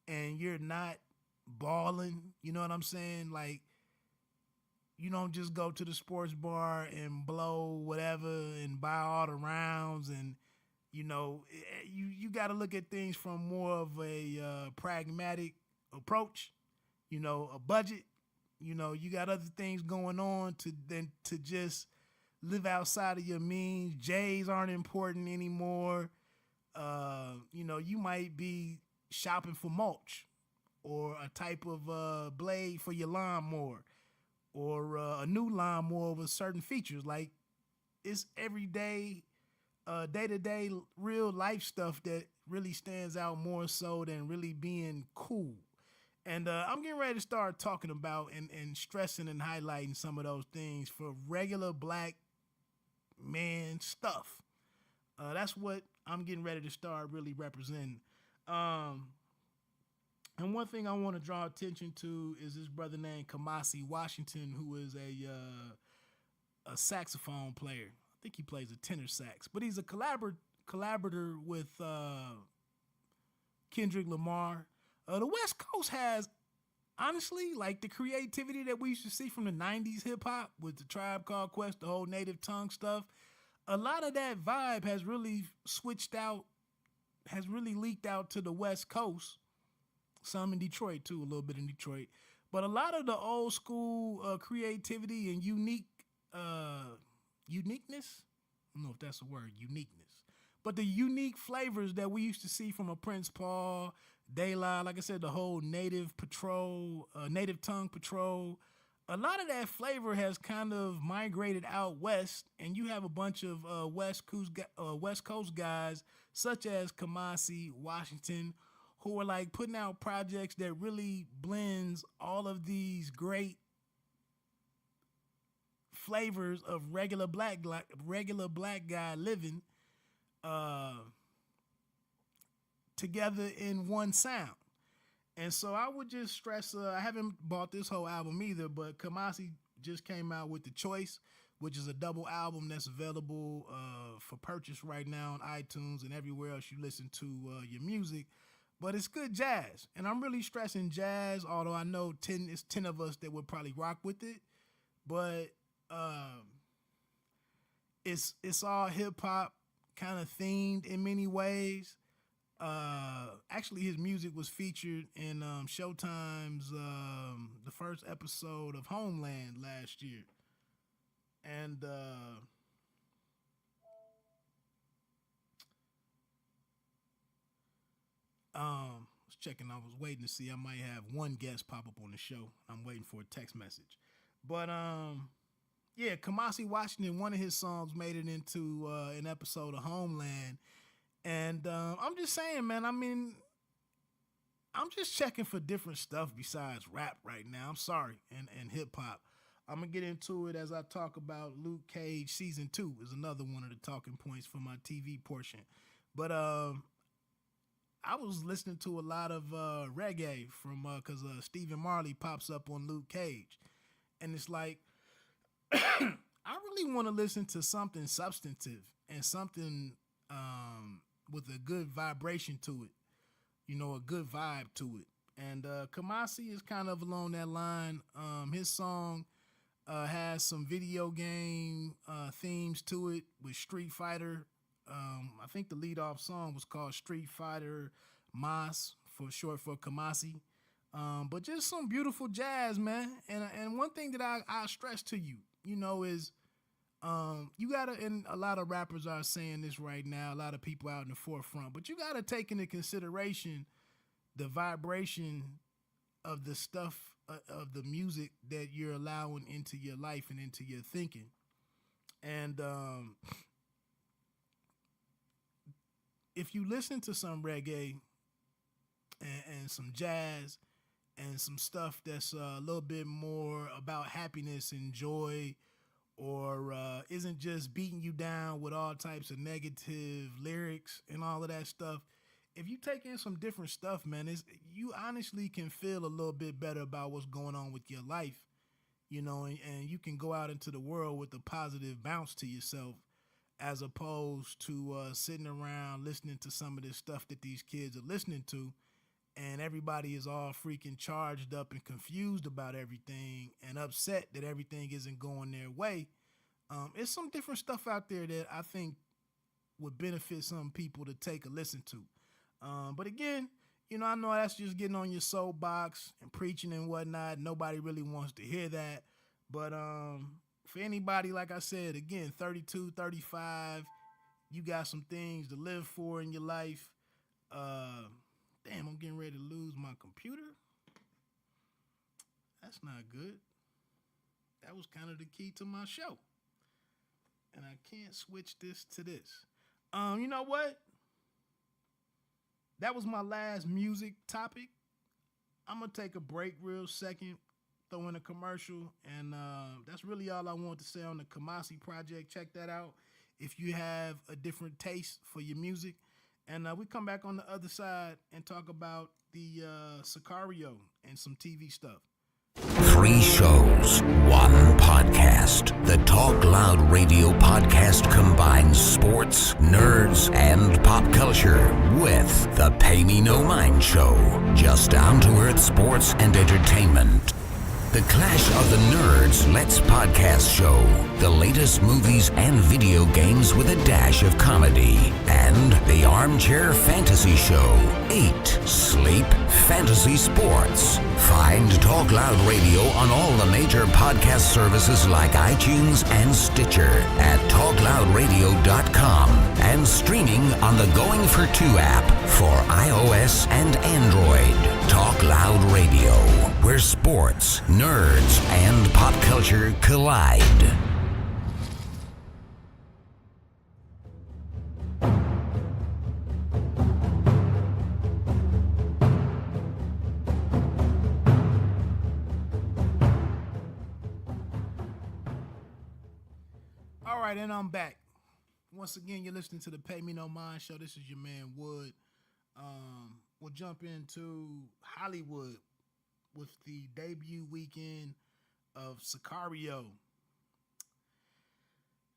and you're not balling, you know what I'm saying? Like, you don't just go to the sports bar and blow whatever and buy all the rounds, and you got to look at things from more of a pragmatic approach, a budget. You got other things going on to just live outside of your means. J's aren't important anymore. You might be shopping for mulch or a type of blade for your lawnmower, or a new lawnmower with certain features. Like it's everyday, day-to-day real life stuff that really stands out more so than really being cool. And I'm getting ready to start talking about and stressing and highlighting some of those things for regular black man stuff. That's what I'm getting ready to start really representing. And one thing I want to draw attention to is this brother named Kamasi Washington, who is a saxophone player. I think he plays a tenor sax, but he's a collaborator with Kendrick Lamar. The West Coast has, honestly, like the creativity that we used to see from the 90s hip hop with the Tribe Called Quest, the whole native tongue stuff. A lot of that vibe has really switched out, has really leaked out to the West Coast. Some in Detroit too, a little bit in Detroit. But a lot of the old school creativity and uniqueness, I don't know if that's a word, uniqueness. But the unique flavors that we used to see from a Prince Paul, De La, like I said, the whole native tongue patrol, a lot of that flavor has kind of migrated out west, and you have a bunch of West Coast guys such as Kamasi Washington, who are like putting out projects that really blends all of these great flavors of regular black guy living together in one sound. And so I would just stress, I haven't bought this whole album either, but Kamasi just came out with The Choice, which is a double album that's available for purchase right now on iTunes and everywhere else you listen to your music. But it's good jazz, and I'm really stressing jazz, although I know 10 of us that would probably rock with it. But it's all hip-hop kind of themed in many ways. Actually, his music was featured in Showtime's the first episode of Homeland last year. And was checking. I was waiting to see. I might have one guest pop up on the show. I'm waiting for a text message. But yeah, Kamasi Washington, one of his songs made it into an episode of Homeland. And I'm just saying, man, I mean, I'm just checking for different stuff besides rap right now. I'm sorry. And hip hop. I'm going to get into it as I talk about Luke Cage season 2 is another one of the talking points for my TV portion. But I was listening to a lot of reggae from because Stephen Marley pops up on Luke Cage. And it's like, I really want to listen to something substantive and something with a good vibration to it, you know, a good vibe to it. And Kamasi is kind of along that line. His song has some video game themes to it with Street Fighter. I think the lead-off song was called Street Fighter Mas, for short for Kamasi. But just some beautiful jazz, man. And one thing that I stress to you, you know, is you gotta, and a lot of rappers are saying this right now, a lot of people out in the forefront, but you gotta take into consideration the vibration of the stuff, of the music that you're allowing into your life and into your thinking. And if you listen to some reggae and some jazz and some stuff that's a little bit more about happiness and joy, or isn't just beating you down with all types of negative lyrics and all of that stuff, if you take in some different stuff, man, you honestly can feel a little bit better about what's going on with your life, you know, and you can go out into the world with a positive bounce to yourself, as opposed to sitting around listening to some of this stuff that these kids are listening to, and everybody is all freaking charged up and confused about everything and upset that everything isn't going their way. It's some different stuff out there that I think would benefit some people to take a listen to. But again, you know, I know that's just getting on your soapbox and preaching and whatnot. Nobody really wants to hear that. But for anybody, like I said, again, 32, 35, you got some things to live for in your life. Damn, I'm getting ready to lose my computer. That's not good. that was kind of the key to my show. And I can't switch this to this. You know what? That was my last music topic. I'm going to take a break real second, throw in a commercial, and that's really all I want to say on the Kamasi project. Check that out if you have a different taste for your music. And we come back on the other side and talk about the Sicario and some TV stuff. 3 shows, 1 podcast. The Talk Loud Radio podcast combines sports, nerds, and pop culture with the Pay Me No Mind Show. Just down-to-earth sports and entertainment. The Clash of the Nerds Let's Podcast Show. The latest movies and video games with a dash of comedy. And the Armchair Fantasy Show. 8. Sleep, Fantasy Sports. Find Talk Loud Radio on all the major podcast services like iTunes and Stitcher at TalkLoudRadio.com and streaming on the Going for 2 app for iOS and Android. Talk Loud Radio, where sports, nerds, and pop culture collide. All right, and I'm back. Once again, you're listening to the Pay Me No Mind Show. This is your man, Wood. We'll jump into Hollywood with the debut weekend of Sicario.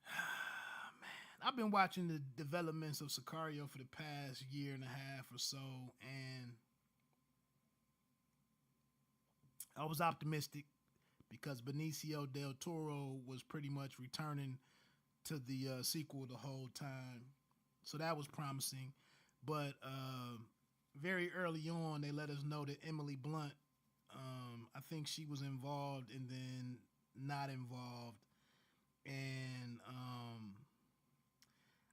Man, I've been watching the developments of Sicario for the past year and a half or so, and I was optimistic because Benicio del Toro was pretty much returning to the sequel the whole time. So that was promising. But very early on, they let us know that Emily Blunt, I think she was involved and then not involved. And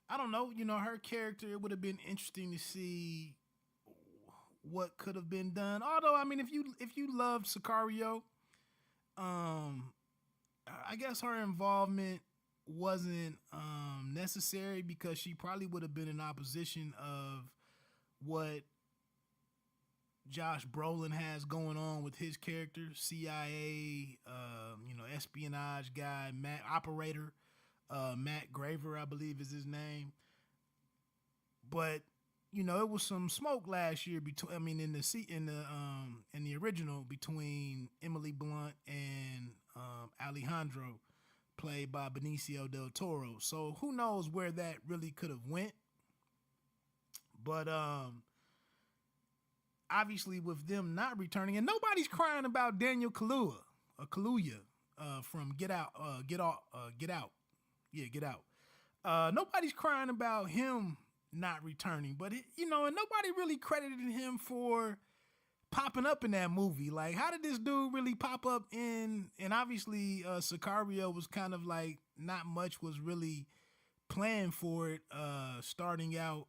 I don't know, you know, her character, it would have been interesting to see what could have been done. Although, I mean, if you loved Sicario, I guess her involvement wasn't necessary because she probably would have been in opposition of what Josh Brolin has going on with his character, CIA, espionage guy, operator, Matt Graver, I believe is his name. But you know, it was some smoke last year in the original between Emily Blunt and Alejandro, played by Benicio del Toro. So who knows where that really could have went. But obviously with them not returning, and nobody's crying about Daniel Kaluuya from Get Out. Nobody's crying about him not returning, but and nobody really credited him for popping up in that movie. Like, how did this dude really pop up in? And obviously, Sicario was kind of like not much was really planned for it. Starting out,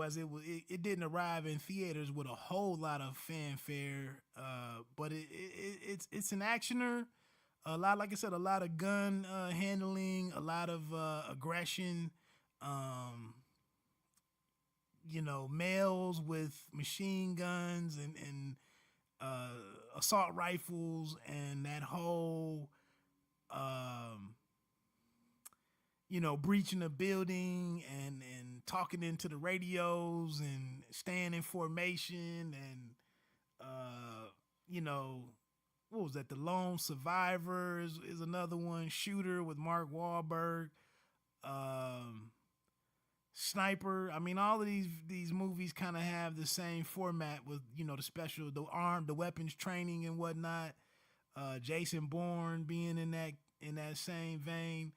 as it didn't arrive in theaters with a whole lot of fanfare. But it's an actioner. A lot, like I said, a lot of gun handling, a lot of aggression. Males with machine guns and assault rifles, and that whole, breaching a building and talking into the radios and staying in formation and, what was that? The Lone Survivor is another one. Shooter with Mark Wahlberg. Sniper. I mean, all of these movies kind of have the same format with, the weapons training and whatnot. Jason Bourne being in that same vein.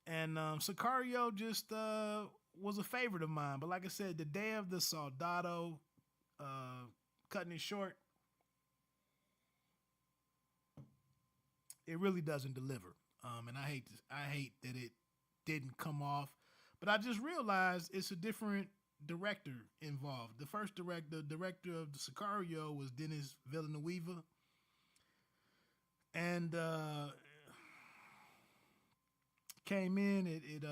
And Sicario just was a favorite of mine. But like I said, the day of the Soldado, cutting it short, it really doesn't deliver. And I hate that it didn't come off. But I just realized it's a different director involved. The director of the Sicario was Denis Villeneuve. and came in. It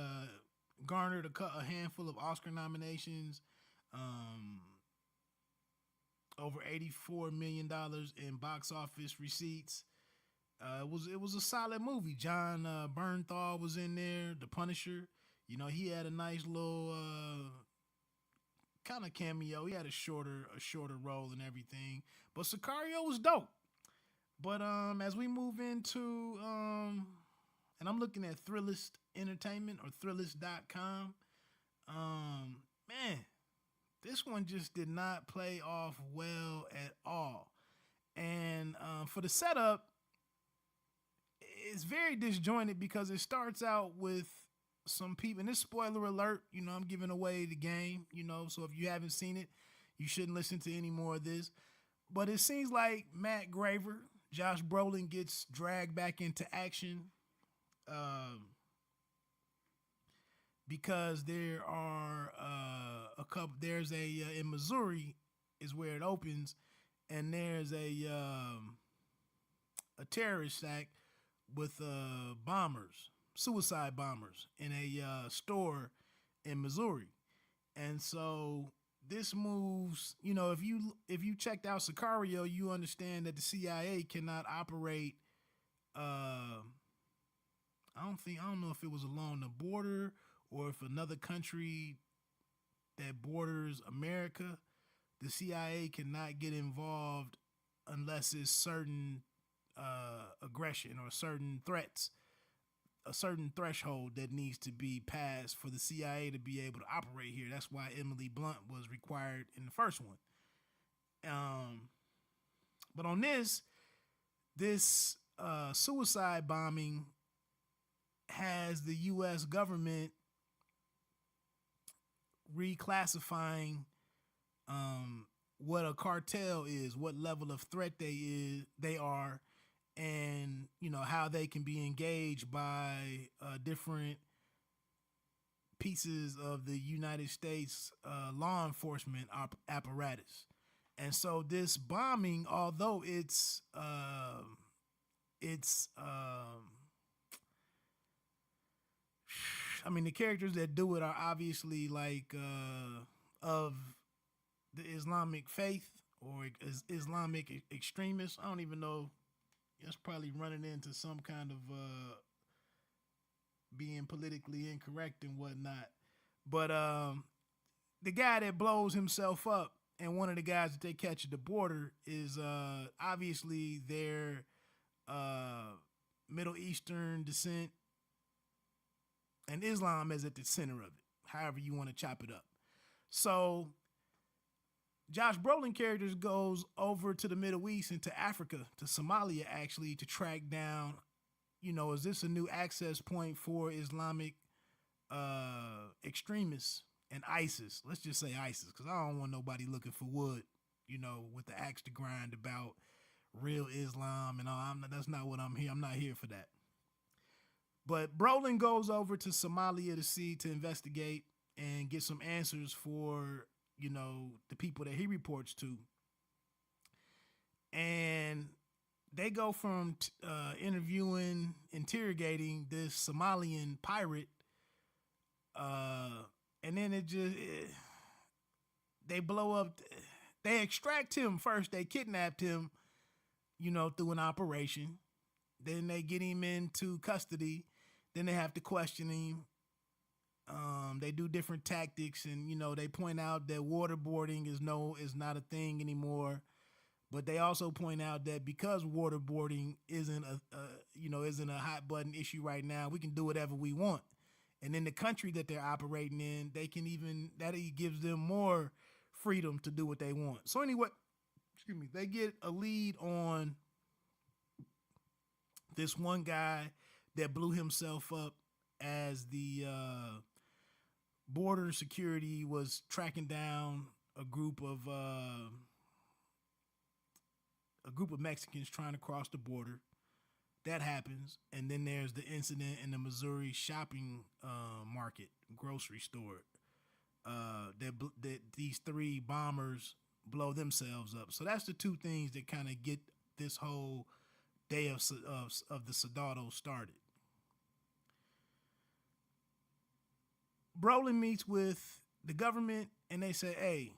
garnered a handful of Oscar nominations, over $84 million in box office receipts. It was a solid movie. John Bernthal was in there, the Punisher. You know, he had a nice little kind of cameo. He had a shorter role and everything. But Sicario was dope. But as we move into and I'm looking at Thrillist Entertainment or Thrillist.com. Man, this one just did not play off well at all. And for the setup, it's very disjointed because it starts out with some people, and this spoiler alert, you know, I'm giving away the game, you know, so if you haven't seen it, you shouldn't listen to any more of this. But it seems like Matt Graver, Josh Brolin, gets dragged back into action because there are there's in Missouri is where it opens, and there's a terrorist attack with suicide bombers in a store in Missouri. And so this moves, you know, if you checked out Sicario, you understand that the CIA cannot operate I don't know if it was along the border or if another country that borders America, the CIA cannot get involved unless it's certain aggression or certain threats, a certain threshold that needs to be passed for the CIA to be able to operate here. That's why Emily Blunt was required in the first one. But on this suicide bombing has the U.S. government reclassifying what a cartel is, what level of threat they are, and you know how they can be engaged by different pieces of the United States law enforcement apparatus. And so this bombing, although it's I mean, the characters that do it are obviously like of the Islamic faith or Islamic extremists. I don't even know. That's probably running into some kind of being politically incorrect and whatnot. But the guy that blows himself up and one of the guys that they catch at the border is obviously their Middle Eastern descent. And Islam is at the center of it, however you want to chop it up. So Josh Brolin characters goes over to the Middle East and to Africa, to Somalia actually, to track down, you know, is this a new access point for Islamic extremists and ISIS? Let's just say ISIS, because I don't want nobody looking for wood, you know, with the axe to grind about real Islam and all. That's not what I'm here. I'm not here for that. But Brolin goes over to Somalia to investigate and get some answers for, you know, the people that he reports to. And they go from interrogating this Somalian pirate, and then they blow up. They extract him first. They kidnapped him, you know, through an operation. Then they get him into custody. Then they have to question him. They do different tactics, and you know they point out that waterboarding is not a thing anymore. But they also point out that because waterboarding isn't a hot button issue right now, we can do whatever we want. And in the country that they're operating in, that gives them more freedom to do what they want. So anyway, they get a lead on this one guy that blew himself up as the border security was tracking down a group of Mexicans trying to cross the border. That happens, and then there's the incident in the Missouri shopping market, grocery store, that these three bombers blow themselves up. So that's the two things that kind of get this whole day of the Soldado started. Brolin meets with the government and they say, hey,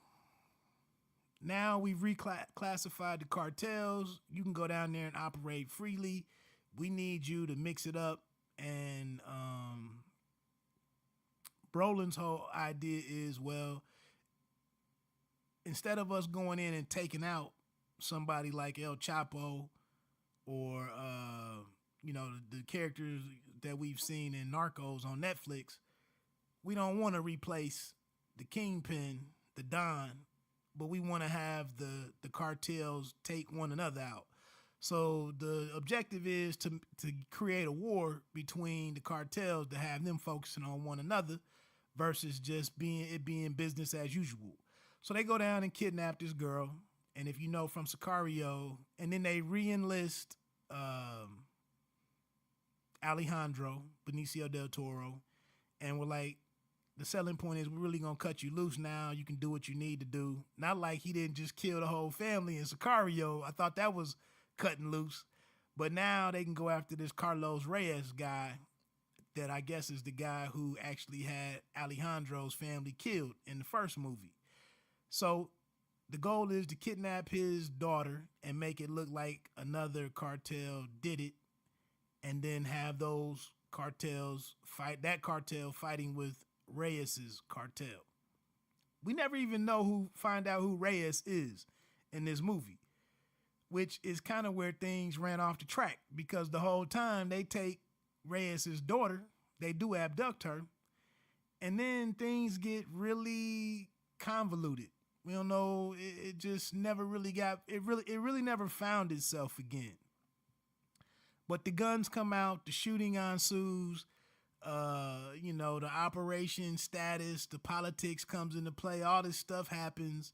now we've reclassified the cartels. You can go down there and operate freely. We need you to mix it up. And Brolin's whole idea is, well, instead of us going in and taking out somebody like El Chapo or, the characters that we've seen in Narcos on Netflix, we don't want to replace the Kingpin, the Don, but we want to have the cartels take one another out. So the objective is to create a war between the cartels, to have them focusing on one another versus just being business as usual. So they go down and kidnap this girl. And if you know from Sicario, and then they re-enlist Alejandro, Benicio del Toro, and we're like, the selling point is we're really going to cut you loose now. You can do what you need to do. Not like he didn't just kill the whole family in Sicario. I thought that was cutting loose. But now they can go after this Carlos Reyes guy that I guess is the guy who actually had Alejandro's family killed in the first movie. So the goal is to kidnap his daughter and make it look like another cartel did it, and then have those cartels fighting with Reyes's cartel. We never even find out who Reyes is in this movie, which is kind of where things ran off the track, because the whole time they take Reyes's daughter, they do abduct her, and then things get really convoluted. We don't know. It just never really it really never found itself again. But the guns come out, the shooting ensues, the operation status, the politics comes into play, all this stuff happens.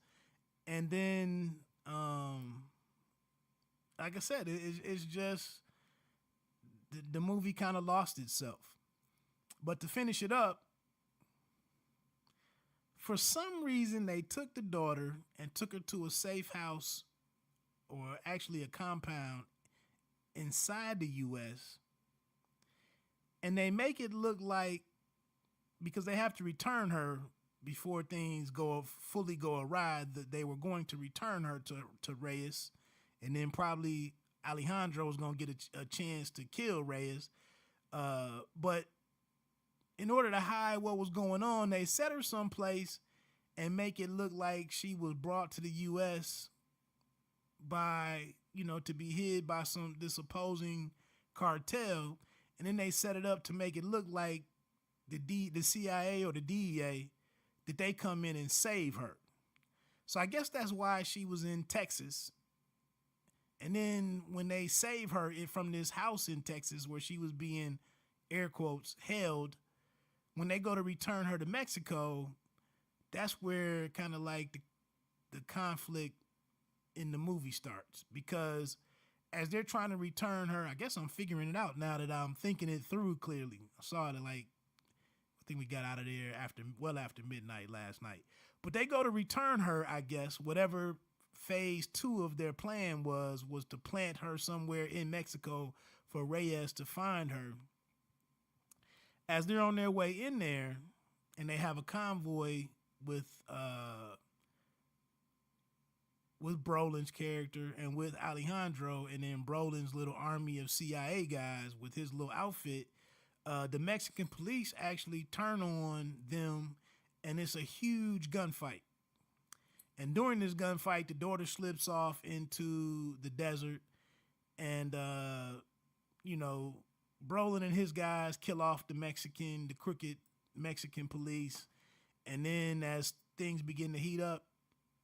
And then, like I said, it's just, the movie kind of lost itself. But to finish it up, for some reason, they took the daughter and took her to a safe house, or actually a compound inside the U.S., and they make it look like, because they have to return her before things fully go awry, that they were going to return her to Reyes, and then probably Alejandro was going to get a chance to kill Reyes. But in order to hide what was going on, they set her someplace and make it look like she was brought to the U.S. by, to be hid by this opposing cartel. And then they set it up to make it look like the CIA or the DEA, that they come in and save her. So I guess that's why she was in Texas. And then when they save her from this house in Texas where she was being, air quotes, held, when they go to return her to Mexico, that's where kind of like the conflict in the movie starts. Because as they're trying to return her, I guess I'm figuring it out now that I'm thinking it through clearly. I saw it I think we got out of there after midnight last night. But they go to return her, I guess, whatever phase 2 of their plan was to plant her somewhere in Mexico for Reyes to find her. As they're on their way in there, and they have a convoy with Brolin's character and with Alejandro, and then Brolin's little army of CIA guys with his little outfit, the Mexican police actually turn on them, and it's a huge gunfight. And during this gunfight, the daughter slips off into the desert, and Brolin and his guys kill off the crooked Mexican police. And then as things begin to heat up,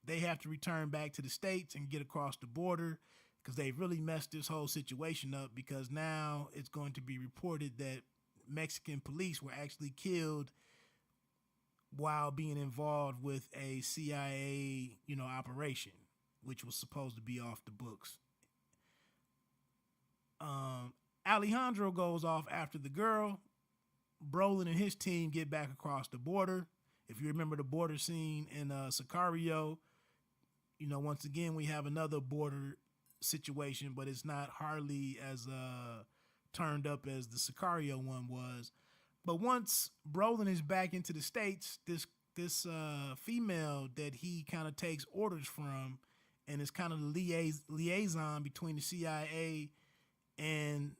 they have to return back to the States and get across the border, because they've really messed this whole situation up, because now it's going to be reported that Mexican police were actually killed while being involved with a CIA, operation, which was supposed to be off the books. Alejandro goes off after the girl. Brolin and his team get back across the border. If you remember the border scene in Sicario, once again, we have another border situation, but it's not hardly as turned up as the Sicario one was. But once Brolin is back into the States, this female that he kind of takes orders from and is kind of the liaison between the CIA and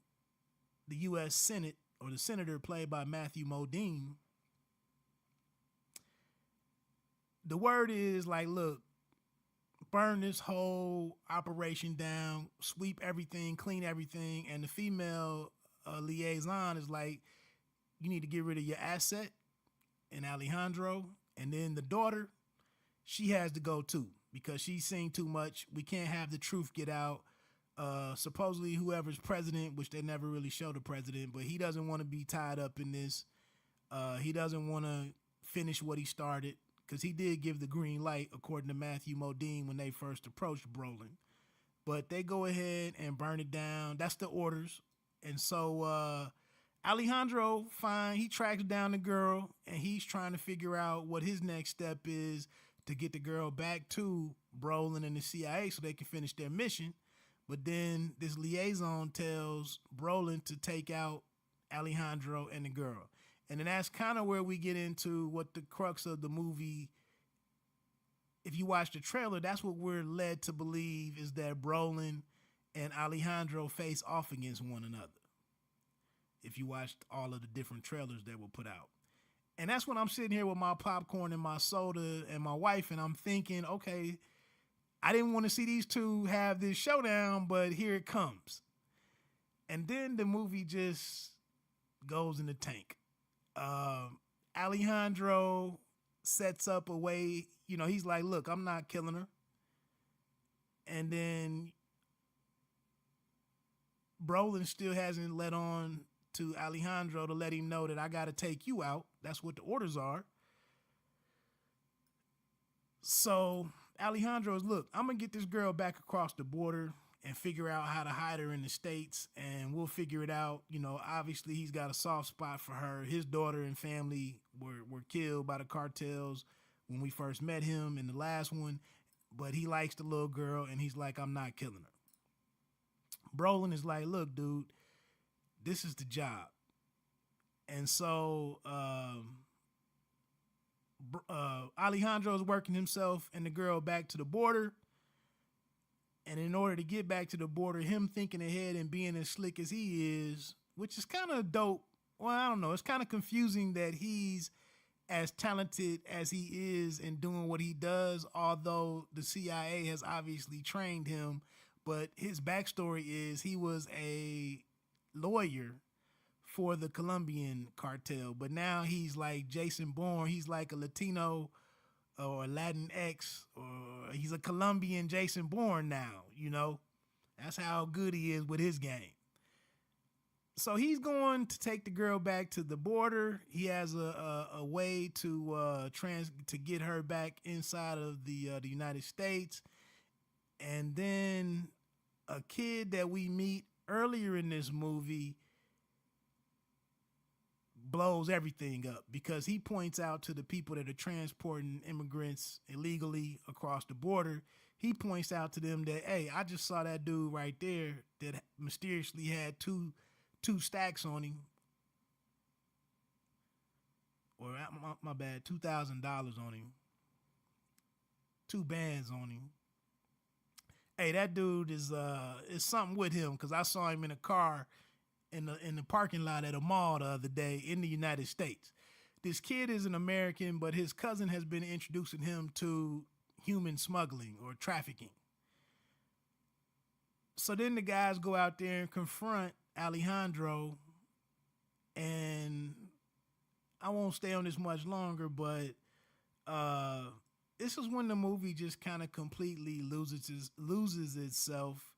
the U.S. Senate, or the senator played by Matthew Modine. The word is like, look, burn this whole operation down, sweep everything, clean everything. And the female liaison is like, you need to get rid of your asset and Alejandro. And then the daughter, she has to go too, because she's seen too much. We can't have the truth get out. Supposedly whoever's president, which they never really show the president, but he doesn't want to be tied up in this. He doesn't want to finish what he started, because he did give the green light, according to Matthew Modine, when they first approached Brolin. But they go ahead and burn it down. That's the orders. And so Alejandro, fine, he tracks down the girl, and he's trying to figure out what his next step is to get the girl back to Brolin and the CIA so they can finish their mission. But then this liaison tells Brolin to take out Alejandro and the girl. And then that's kind of where we get into what the crux of the movie, if you watch the trailer, that's what we're led to believe, is that Brolin and Alejandro face off against one another, if you watched all of the different trailers that were put out. And that's when I'm sitting here with my popcorn and my soda and my wife, and I'm thinking, okay, I didn't want to see these two have this showdown, but here it comes. And then the movie just goes in the tank. Alejandro sets up a way, he's like, look, I'm not killing her. And then Brolin still hasn't let on to Alejandro to let him know that I got to take you out. That's what the orders are. So Alejandro is, look, I'm going to get this girl back across the border and figure out how to hide her in the States, and we'll figure it out. Obviously he's got a soft spot for her. His daughter and family were killed by the cartels when we first met him in the last one, but he likes the little girl, and he's like, I'm not killing her. Brolin is like, look, dude, this is the job. And so Alejandro is working himself and the girl back to the border. And in order to get back to the border, him thinking ahead and being as slick as he is, which is kind of dope. Well, I don't know. It's kind of confusing that he's as talented as he is in doing what he does, although the CIA has obviously trained him. But his backstory is he was a lawyer for the Colombian cartel, but now he's like Jason Bourne. He's like a Latino or Latinx, or he's a Colombian Jason Bourne now, That's how good he is with his game. So he's going to take the girl back to the border. He has a way to get her back inside of the United States. And then a kid that we meet earlier in this movie blows everything up, because he points out to the people that are transporting immigrants illegally across the border, he points out to them that, hey, I just saw that dude right there that mysteriously had two stacks on him, or my bad, $2,000 on him, 2 bands on him. Hey, that dude is something with him, because I saw him in a car in the parking lot at a mall the other day in the United States. This kid is an American, but his cousin has been introducing him to human smuggling or trafficking. So then the guys go out there and confront Alejandro, and I won't stay on this much longer, but this is when the movie just kind of completely loses itself.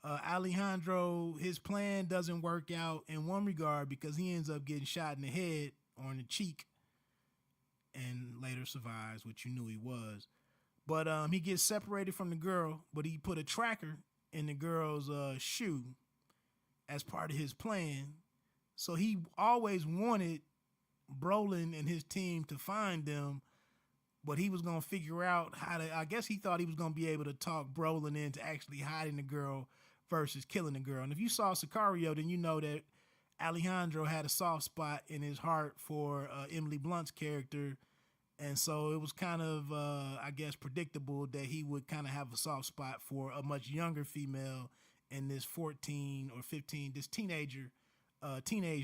Alejandro, his plan doesn't work out in one regard, because he ends up getting shot in the head or in the cheek and later survives, which you knew he was. But he gets separated from the girl, but he put a tracker in the girl's shoe as part of his plan. So he always wanted Brolin and his team to find them, but he was going to figure out how to, I guess he thought he was going to be able to talk Brolin into actually hiding the girl versus killing the girl. And if you saw Sicario, then you know that Alejandro had a soft spot in his heart for Emily Blunt's character. And so it was kind of, I guess, predictable that he would kind of have a soft spot for a much younger female in this 14 or 15, this teenage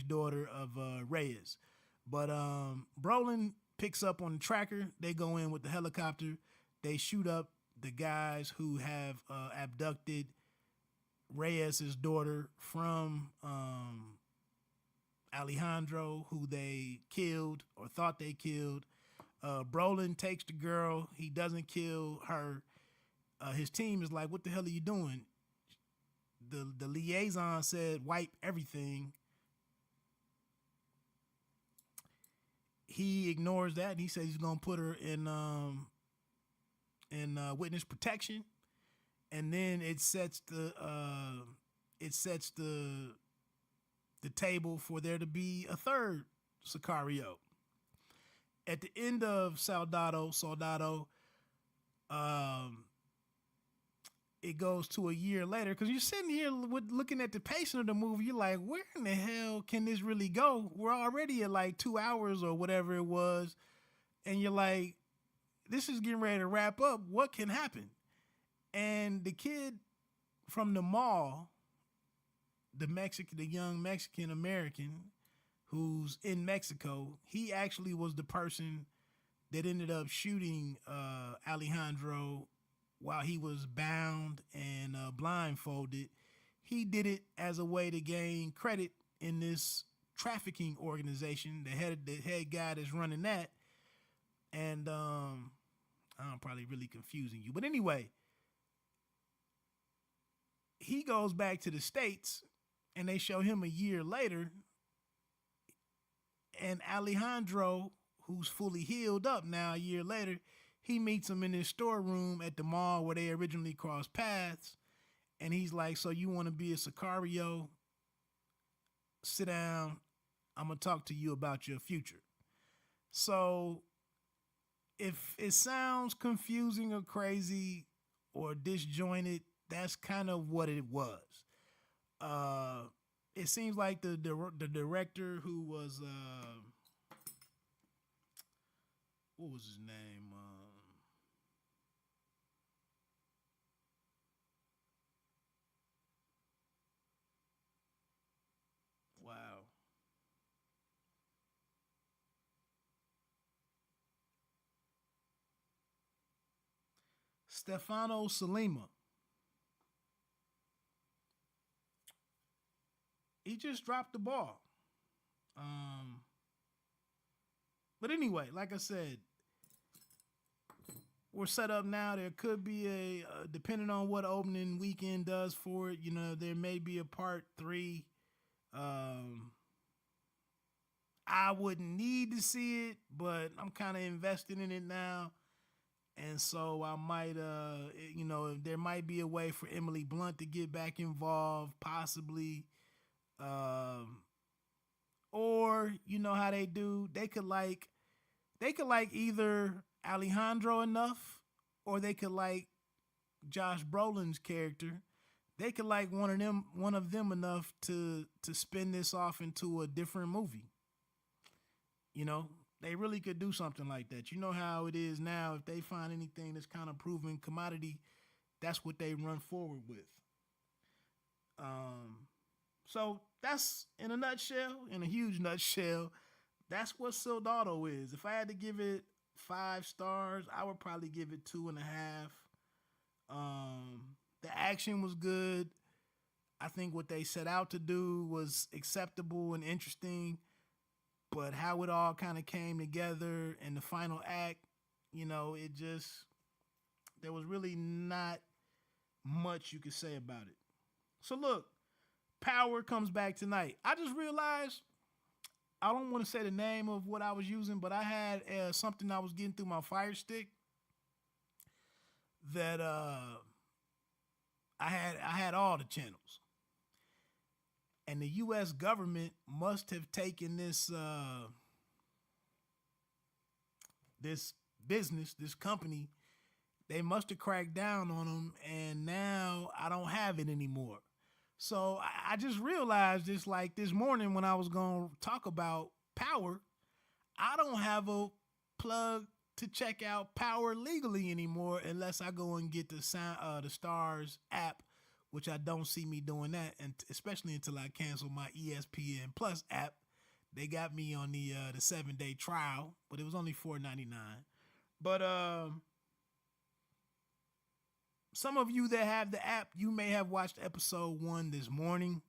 daughter of Reyes. But Brolin picks up on the tracker. They go in with the helicopter. They shoot up the guys who have abducted Reyes's daughter from Alejandro, who they killed or thought they killed. Brolin takes the girl. He doesn't kill her. His team is like, what the hell are you doing? The liaison said, wipe everything. He ignores that. And he says he's going to put her in witness protection. And then it sets the table for there to be a third Sicario. At the end of Soldado, it goes to a year later, because you're sitting here looking at the pacing of the movie. You're like, where in the hell can this really go? We're already at like 2 hours or whatever it was. And you're like, this is getting ready to wrap up. What can happen? And the kid from the mall, the young Mexican American who's in Mexico, he actually was the person that ended up shooting Alejandro while he was bound and blindfolded. He did it as a way to gain credit in this trafficking organization. The head guy that's running that. And I'm probably really confusing you. But anyway, he goes back to the States and they show him a year later. And Alejandro, who's fully healed up now a year later, he meets him in his storeroom at the mall where they originally crossed paths. And he's like, so you want to be a Sicario? Sit down. I'm going to talk to you about your future. So if it sounds confusing or crazy or disjointed, that's kind of what it was. It seems like the director who was, what was his name? Wow. Stefano Salima. He just dropped the ball. But anyway, like I said, we're set up now. There could be depending on what opening weekend does for it, there may be a part 3. I wouldn't need to see it, but I'm kind of invested in it now. And so I might, there might be a way for Emily Blunt to get back involved, possibly. Or you know how they do, they could like either Alejandro enough, or they could like Josh Brolin's character. They could like one of them enough to spin this off into a different movie. They really could do something like that. You know how it is now. If they find anything that's kind of proven commodity, that's what they run forward with. So that's in a nutshell, in a huge nutshell, that's what Soldado is. If I had to give it 5 stars, I would probably give it 2.5. The action was good. I think what they set out to do was acceptable and interesting, but how it all kind of came together in the final act, there was really not much you could say about it. So look, Power comes back tonight. I just realized, I don't want to say the name of what I was using, but I had something I was getting through my Fire Stick that I had all the channels. And the U.S. government must have taken this business, this company, they must have cracked down on them, and now I don't have it anymore. So I just realized this, like this morning when I was going to talk about Power, I don't have a plug to check out Power legally anymore unless I go and get the Stars app, which I don't see me doing that, and especially until I cancel my ESPN Plus app. They got me on the 7-day trial, but it was only $4.99. But some of you that have the app, you may have watched episode 1 this morning.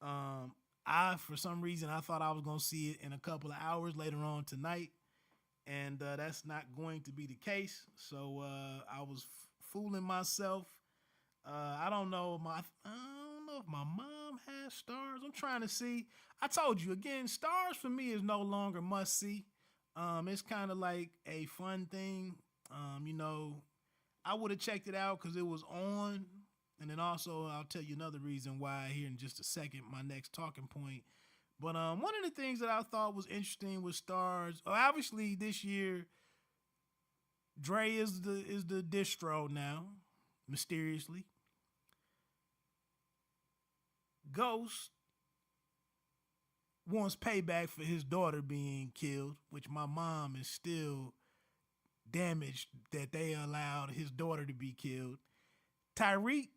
For some reason, I thought I was going to see it in a couple of hours later on tonight, and that's not going to be the case. So I was fooling myself. I don't know if my mom has Stars. I'm trying to see. I told you again, Stars for me is no longer must see. It's kind of like a fun thing. I would have checked it out because it was on. And then also, I'll tell you another reason why here in just a second, my next talking point. But one of the things that I thought was interesting with Stars, obviously this year, Dre is the distro now, mysteriously. Ghost wants payback for his daughter being killed, which my mom is still damaged that they allowed his daughter to be killed. Tyreek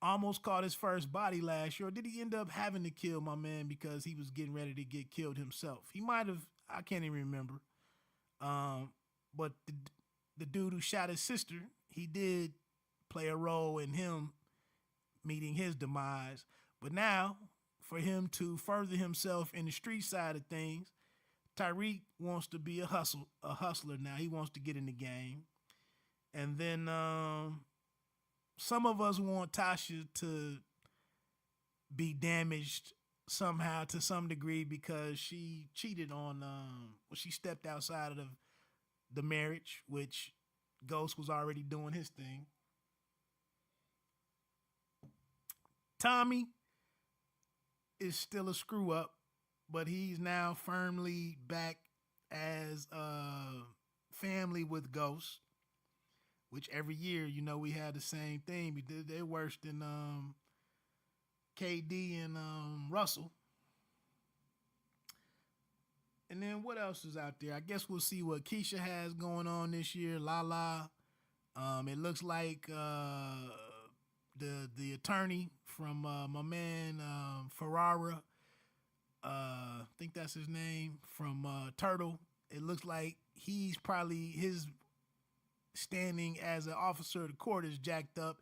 almost caught his first body last year. Or did he end up having to kill my man because he was getting ready to get killed himself? He might have. I can't even remember. But the dude who shot his sister, he did play a role in him meeting his demise. But now, for him to further himself in the street side of things, Tyreek wants to be a hustler now. He wants to get in the game. And then some of us want Tasha to be damaged somehow to some degree because she cheated on, she stepped outside of the marriage, which Ghost was already doing his thing. Tommy is still a screw up, but he's now firmly back as family with Ghost, which every year, we had the same thing. They're worse than KD and Russell. And then what else is out there? I guess we'll see what Keisha has going on this year. Lala. It looks like the attorney from my man Ferrara, I think that's his name, from Turtle. It looks like he's probably, his standing as an officer of the court is jacked up.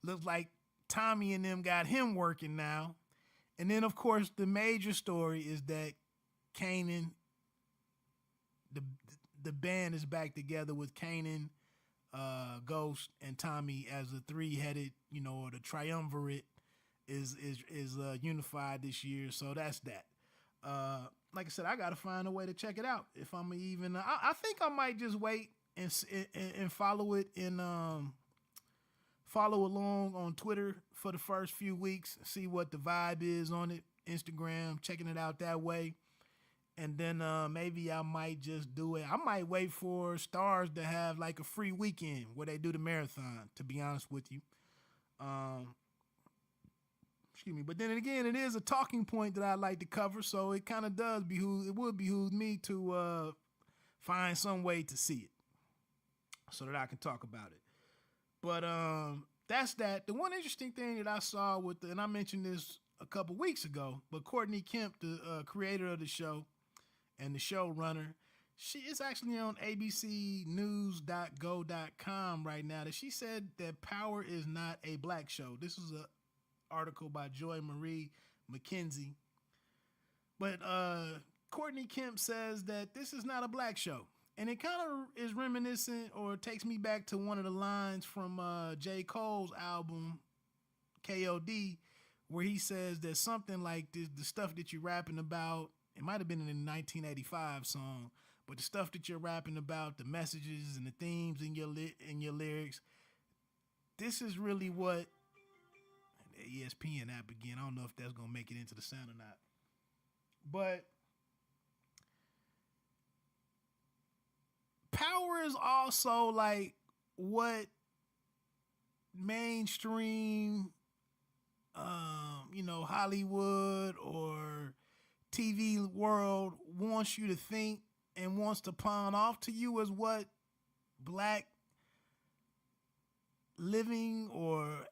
Looks like Tommy and them got him working now. And then, of course, the major story is that Kanan, the band is back together with Kanan, Ghost, and Tommy as a three-headed, or the triumvirate is unified this year. So that's that. Like I said, I got to find a way to check it out. If I'm even, I think I might just wait and follow it and follow along on Twitter for the first few weeks, see what the vibe is on it, Instagram, checking it out that way. And then maybe I might just do it. I might wait for Stars to have like a free weekend where they do the marathon, to be honest with you. Excuse me. But then again, it is a talking point that I like to cover, so it kind of would behoove me to find some way to see it so that I can talk about it. But that's that. The one interesting thing that I saw and I mentioned this a couple weeks ago, but Courtney Kemp, the creator of the show and the showrunner, she is actually on abcnews.go.com right now, that she said that Power is not a black show. This is an article by Joy Marie McKenzie. But Courtney Kemp says that this is not a black show. And it kind of is reminiscent, or takes me back to one of the lines from J. Cole's album, KOD, where he says that something like this, the stuff that you're rapping about, it might have been in a 1985 song, but the stuff that you're rapping about, the messages and the themes in your lyrics, this is really what the ESPN app again. I don't know if that's gonna make it into the sound or not, but Power is also like what mainstream, Hollywood or TV world wants you to think and wants to pawn off to you as what black living or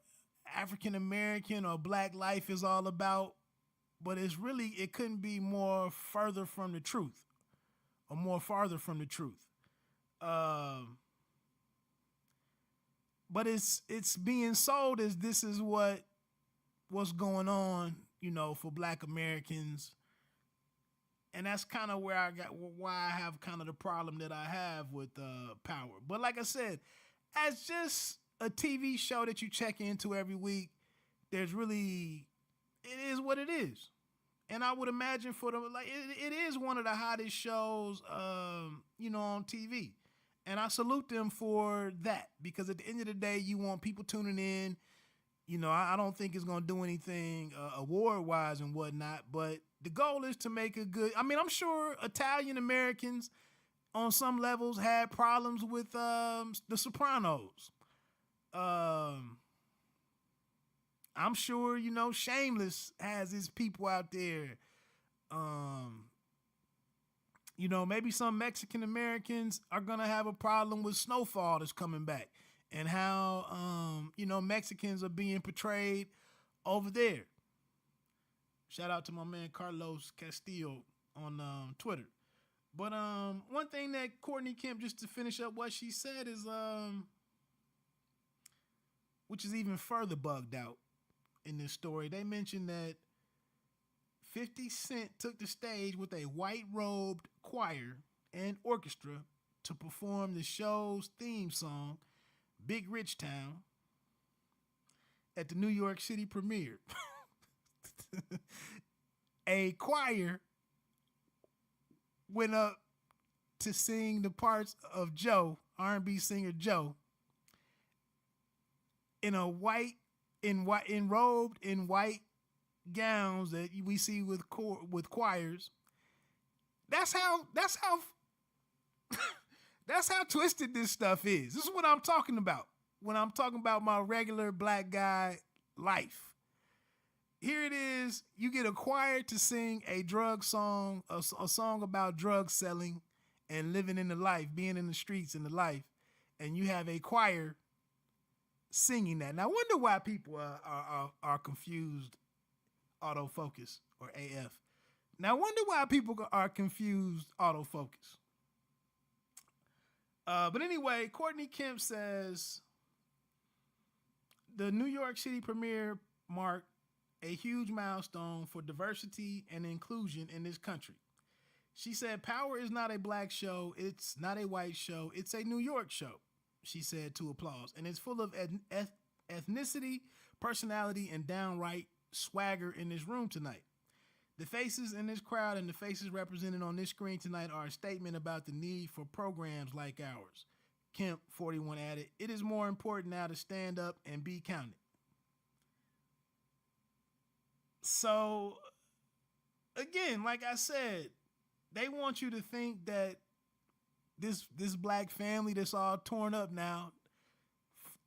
African American or black life is all about. But it couldn't be more further from the truth or more farther from the truth. But it's being sold as this is what's going on, for black Americans. And that's kind of why I have kind of the problem that I have with Power. But like I said, as just a TV show that you check into every week, it is what it is. And I would imagine it is one of the hottest shows, on TV. And I salute them for that, because at the end of the day, you want people tuning in. I don't think it's going to do anything award-wise and whatnot, but the goal is to make a good... I'm sure Italian Americans on some levels had problems with The Sopranos. I'm sure, Shameless has his people out there. Maybe some Mexican Americans are going to have a problem with Snowfall that's coming back, and how, Mexicans are being portrayed over there. Shout out to my man Carlos Castillo on Twitter. But one thing that Courtney Kemp, just to finish up what she said, is, which is even further bugged out in this story, they mentioned that 50 Cent took the stage with a white-robed choir and orchestra to perform the show's theme song, Big Rich Town, at the New York City premiere. A choir went up to sing the parts of Joe, R&B singer Joe, enrobed in white gowns that we see with choirs. That's how that's how twisted this stuff is. This is what I'm talking about when I'm talking about my regular black guy life. Here it is. You get a choir to sing a drug song, a song about drug selling and living in the life, being in the streets in the life, and you have a choir singing that. Now, I wonder why people are confused, autofocus, or AF. Now, I wonder why people are confused, autofocus. But anyway, Courtney Kemp says the New York City premiere marked a huge milestone for diversity and inclusion in this country. She said, Power is not a black show. It's not a white show. It's a New York show, she said to Applause. And it's full of ethnicity, personality, and downright swagger in this room tonight. The faces in this crowd and the faces represented on this screen tonight are a statement about the need for programs like ours. Kemp, 41, added, it is more important now to stand up and be counted. So, again, like I said, they want you to think that this black family that's all torn up now,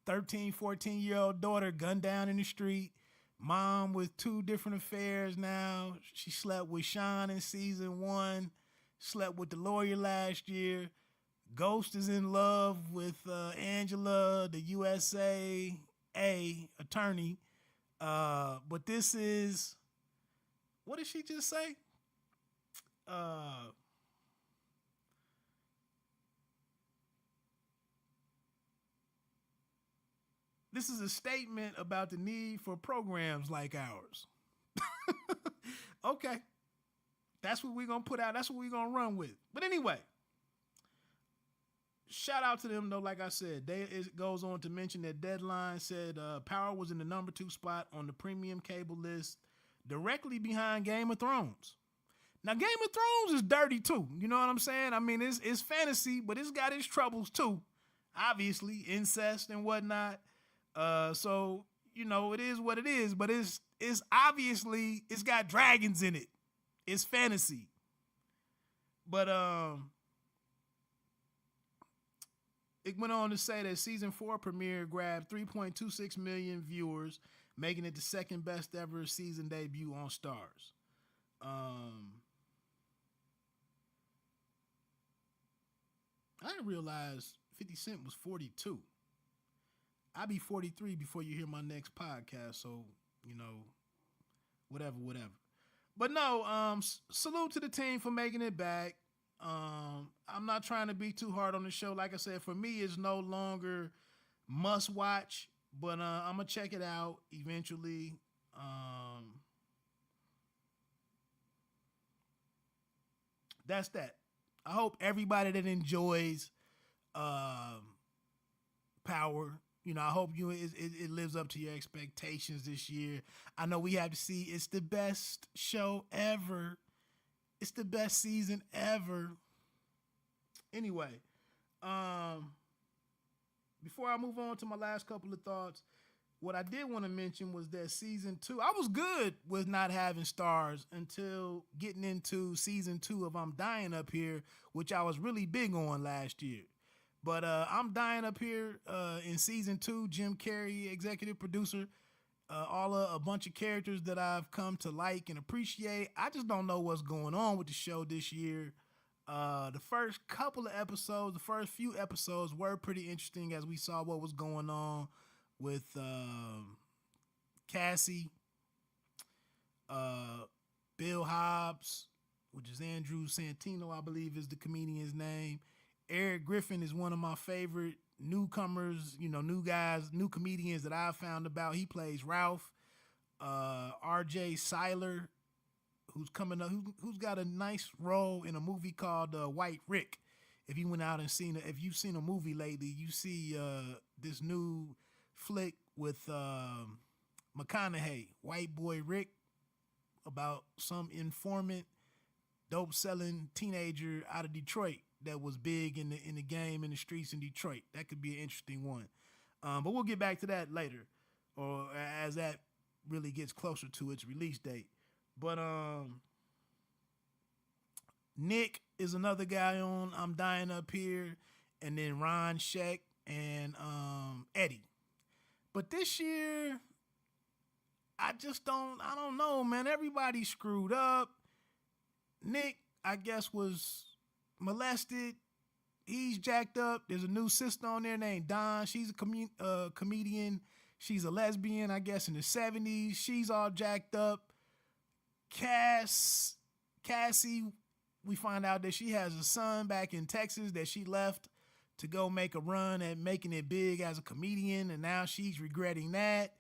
13, 14-year-old daughter gunned down in the street, mom with 2 different affairs now. She slept with Sean in season 1, slept with the lawyer last year. Ghost is in love with Angela, the USA attorney. But this is, what did she just say? This is a statement about the need for programs like ours. Okay. That's what we're going to put out. That's what we're going to run with. But anyway, shout out to them, though. Like I said, it goes on to mention that Deadline said Power was in the number 2 spot on the premium cable list, directly behind Game of Thrones. Now, Game of Thrones is dirty, too. You know what I'm saying? I mean, it's fantasy, but it's got its troubles, too. Obviously, incest and whatnot. So, it is what it is, but it's obviously, it's got dragons in it. It's fantasy. But, It went on to say that season 4 premiere grabbed 3.26 million viewers, making it the second best ever season debut on Stars. I didn't realize 50 Cent was 42. I'll be 43 before you hear my next podcast, so, whatever. But no, salute to the team for making it back. I'm not trying to be too hard on the show. Like I said, for me, it's no longer must watch, but I'm going to check it out eventually. That's that. I hope everybody that enjoys Power, I hope it lives up to your expectations this year. I know we have to see it's the best show ever. It's the best season ever. Anyway, before I move on to my last couple of thoughts, what I did want to mention was that season 2, I was good with not having Stars until getting into season 2 of I'm Dying Up Here, which I was really big on last year. But I'm Dying Up Here in season 2, Jim Carrey, executive producer, a bunch of characters that I've come to like and appreciate. I just don't know what's going on with the show this year. The first few episodes were pretty interesting as we saw what was going on with Cassie, Bill Hobbs, which is Andrew Santino, I believe is the comedian's name. Eric Griffin is one of my favorite newcomers, new comedians that I've found about. He plays Ralph. RJ Seiler, who's coming up, who's got a nice role in a movie called White Rick. If you went out and if you've seen a movie lately, you see this new flick with McConaughey, White Boy Rick, about some informant, dope selling teenager out of Detroit that was big in the game, in the streets in Detroit. That could be an interesting one. But we'll get back to that later, or as that really gets closer to its release date. But Nick is another guy on I'm Dying Up Here, and then Ron Sheck and Eddie. But this year, I don't know, man. Everybody screwed up. Nick, I guess, was molested. He's jacked up. There's a new sister on there named Dawn. She's a comedian. She's a lesbian, I guess, in the 70s. She's all jacked up. Cassie, we find out that she has a son back in Texas that she left to go make a run at making it big as a comedian, and now she's regretting that.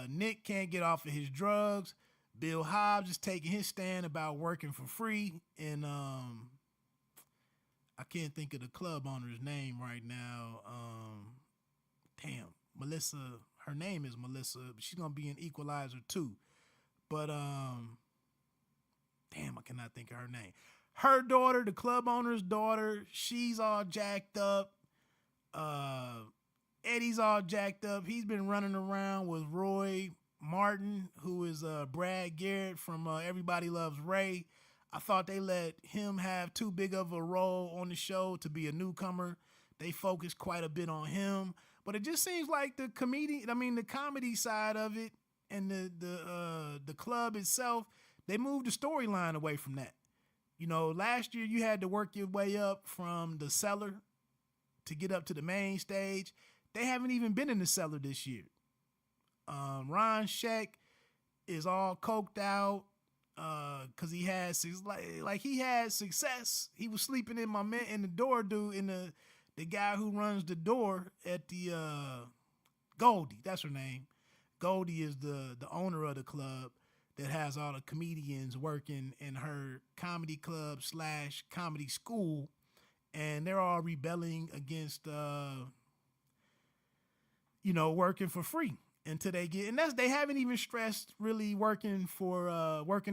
Nick can't get off of his drugs. Bill Hobbs is taking his stand about working for free, and I can't think of the club owner's name right now. Melissa. Her name is Melissa. She's gonna be in Equalizer 2. But I cannot think of her name. Her daughter, the club owner's daughter, she's all jacked up. Eddie's all jacked up. He's been running around with Roy Martin, who is Brad Garrett from Everybody Loves Ray. I thought they let him have too big of a role on the show to be a newcomer. They focused quite a bit on him. But it just seems like the comedy side of it and the club itself, they moved the storyline away from that. Last year you had to work your way up from the cellar to get up to the main stage. They haven't even been in the cellar this year. Ron Sheck is all coked out because he has he had success. He was sleeping in the door dude in the guy who runs the door at the Goldie. That's her name. Goldie is the owner of the club that has all the comedians working in her comedy club / comedy school, and they're all rebelling against working for free until they get, and they haven't even stressed really working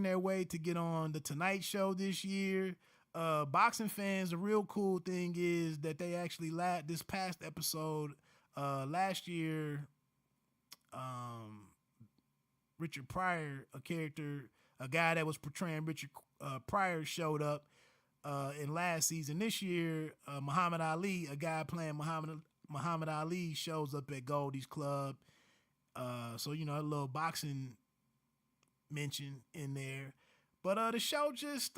their way to get on the Tonight Show this year. Boxing fans, the real cool thing is that they actually this past episode last year, Richard Pryor, a guy that was portraying Richard Pryor, showed up. in last season. This year, Muhammad Ali, a guy playing Muhammad Ali, shows up at Goldie's Club. So, you know, a little boxing mention in there. But the show just,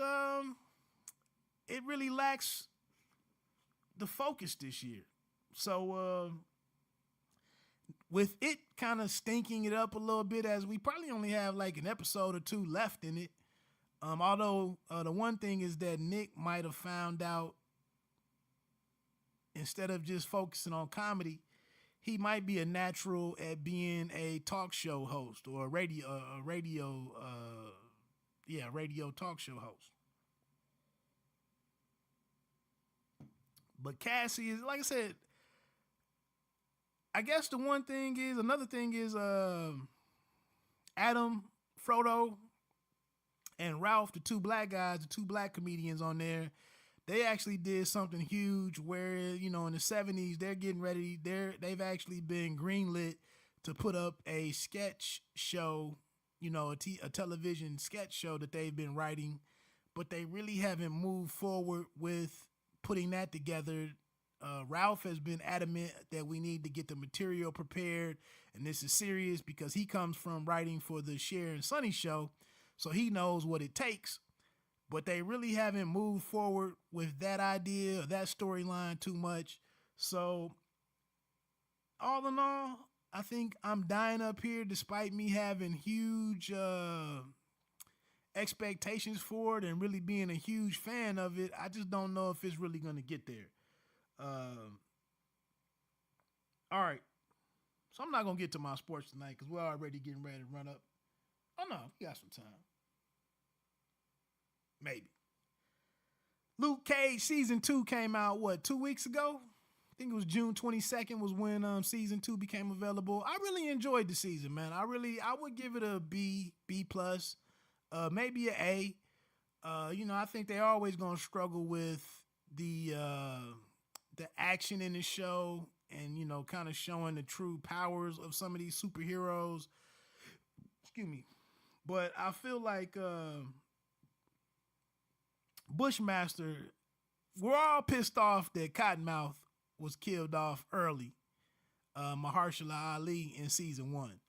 it really lacks the focus this year. So, with it kind of stinking it up a little bit, as we probably only have like an episode or two left in it. Although the one thing is that Nick might have found out, instead of just focusing on comedy, he might be a natural at being a talk show host or a radio talk show host. But Cassie is, like I said, I guess another thing is Adam, Frodo, and Ralph, the two black guys, the two black comedians on there, they actually did something huge where, you know, in the 70s, they're getting ready. They've actually been greenlit to put up a sketch show, you know, a television sketch show that they've been writing, but they really haven't moved forward with putting that together. Ralph has been adamant that we need to get the material prepared, and this is serious because he comes from writing for the Cher and Sonny show, so he knows what it takes. But they really haven't moved forward with that idea or that storyline too much. So all in all, I think I'm dying up here despite me having huge expectations for it and really being a huge fan of it. I just don't know if it's really going to get there. All right. So I'm not going to get to my sports tonight because we're already getting ready to run up. Oh, no, we got some time. Maybe. Luke Cage season 2 came out, 2 weeks ago? I think it was June 22nd was when season 2 became available. I really enjoyed the season, man. I would give it a B plus, maybe an A. You know, I think they're always going to struggle with the action in the show and, you know, kind of showing the true powers of some of these superheroes. Excuse me. But I feel like Bushmaster, we're all pissed off that Cottonmouth was killed off early, Mahershala Ali in season 1.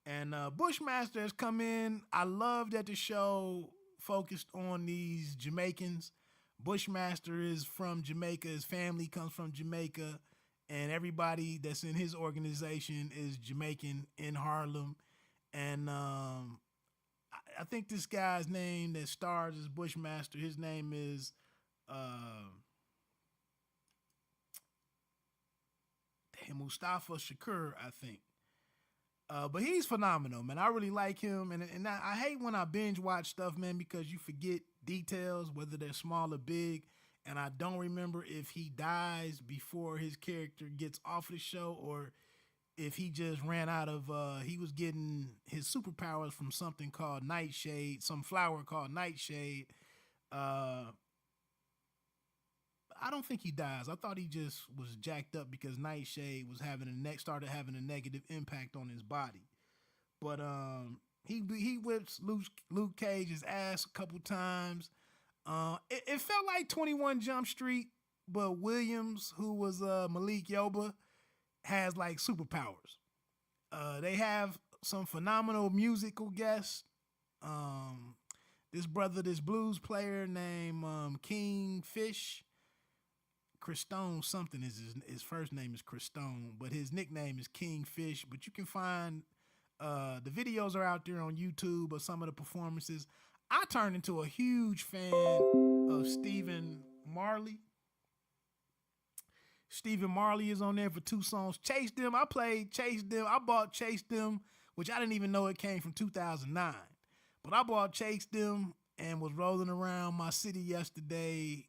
And Bushmaster has come in. I love that the show focused on these Jamaicans. Bushmaster is from Jamaica. His family comes from Jamaica. And everybody that's in his organization is Jamaican in Harlem. And I think this guy's name that stars as Bushmaster, his name is Mustafa Shakur, I think. But he's phenomenal, man. I really like him. And I hate when I binge watch stuff, man, because you forget details, whether they're small or big. And I don't remember if he dies before his character gets off the show or if he just ran out of, he was getting his superpowers from something called Nightshade, some flower called Nightshade. I don't think he dies. I thought he just was jacked up because Nightshade was started having a negative impact on his body. But he whips Luke Cage's ass a couple times. It felt like 21 Jump Street, but Williams, who was Malik Yoba, has like superpowers. They have some phenomenal musical guests. This blues player named King Fish, Christone something is his first name is Christone, but his nickname is King Fish. But you can find the videos are out there on YouTube of some of the performances. I turned into a huge fan of Stephen Marley. Stephen Marley is on there for 2 songs. Chase Them, I played Chase Them. I bought Chase Them, which I didn't even know it came from 2009. But I bought Chase Them and was rolling around my city yesterday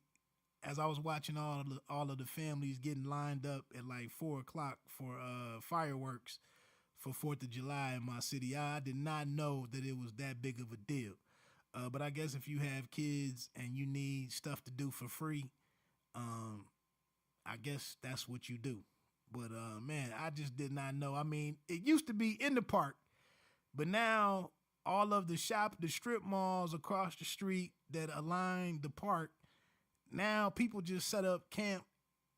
as I was watching all of the families getting lined up at like 4 o'clock for fireworks for 4th of July in my city. I did not know that it was that big of a deal. But I guess if you have kids and you need stuff to do for free, I guess that's what you do. But man, I just did not know. I mean, it used to be in the park, but now all of the strip malls across the street that align the park now people just set up camp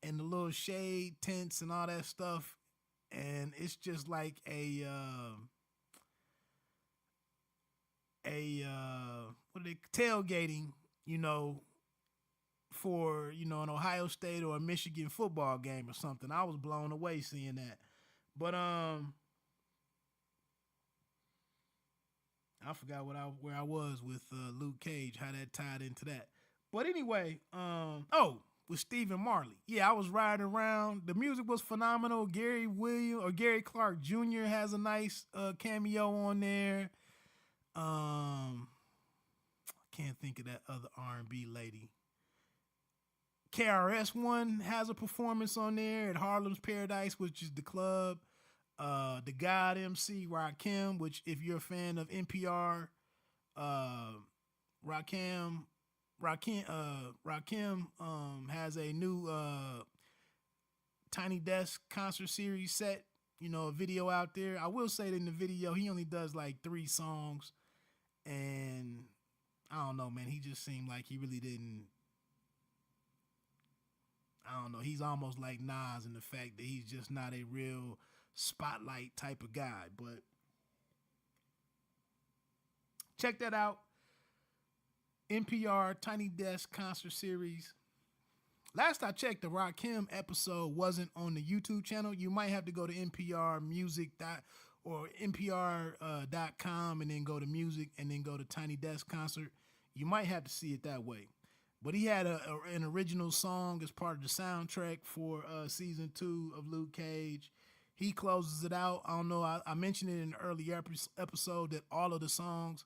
in the little shade tents and all that stuff, and it's just like a what are they tailgating, for an Ohio State or a Michigan football game or something. I was blown away seeing that. But I forgot where I was with Luke Cage, how that tied into that. But anyway, with Stephen Marley. Yeah, I was riding around. The music was phenomenal. Gary Clark Jr. has a nice cameo on there. I can't think of that other R&B lady. KRS-One has a performance on there at Harlem's Paradise, which is the club. The God MC Rakim, which if you're a fan of NPR, Rakim has a new Tiny Desk concert series set, a video out there. I will say that in the video, he only does like 3 songs, and I don't know, man, he just seemed like he really didn't. I don't know. He's almost like Nas in the fact that he's just not a real spotlight type of guy. But check that out. NPR Tiny Desk concert series. Last I checked, the Rakim episode wasn't on the YouTube channel. You might have to go to NPR Music or NPR.com and then go to music and then go to Tiny Desk concert. You might have to see it that way. But he had an original song as part of the soundtrack for season 2 of Luke Cage. He closes it out. I don't know. I mentioned it in an earlier episode that all of the songs,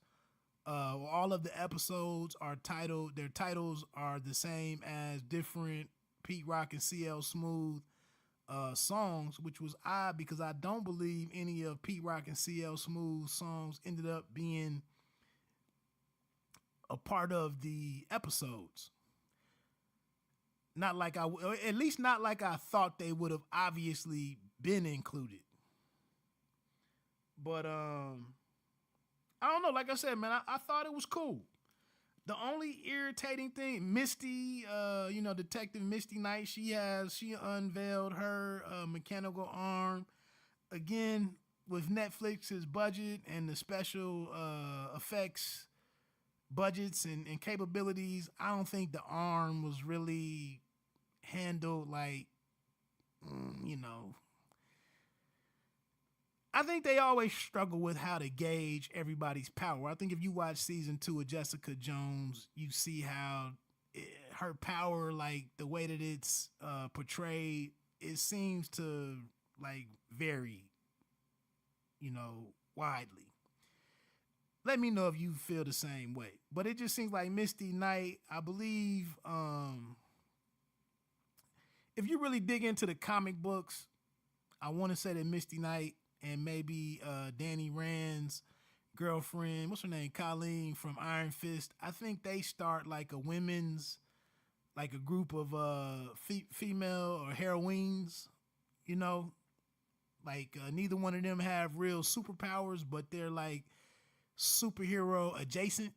all of the episodes are titled. Their titles are the same as different Pete Rock and CL Smooth songs, which was odd because I don't believe any of Pete Rock and CL Smooth songs ended up being a part of the episodes. Not like at least not like I thought they would have obviously been included. But I don't know. Like I said, man, I thought it was cool. The only irritating thing, Misty, Detective Misty Knight, she unveiled her mechanical arm. Again, with Netflix's budget and the special effects budgets and capabilities, I don't think the arm was really handled like, I think they always struggle with how to gauge everybody's power. I think if you watch season 2 of Jessica Jones, you see how her power, like the way that it's portrayed, it seems to like vary, widely. Let me know if you feel the same way. But it just seems like Misty Knight, I believe, if you really dig into the comic books, I want to say that Misty Knight and maybe Danny Rand's girlfriend, what's her name, Colleen from Iron Fist, I think they start like a group of female or heroines, like neither one of them have real superpowers, but they're like superhero adjacent.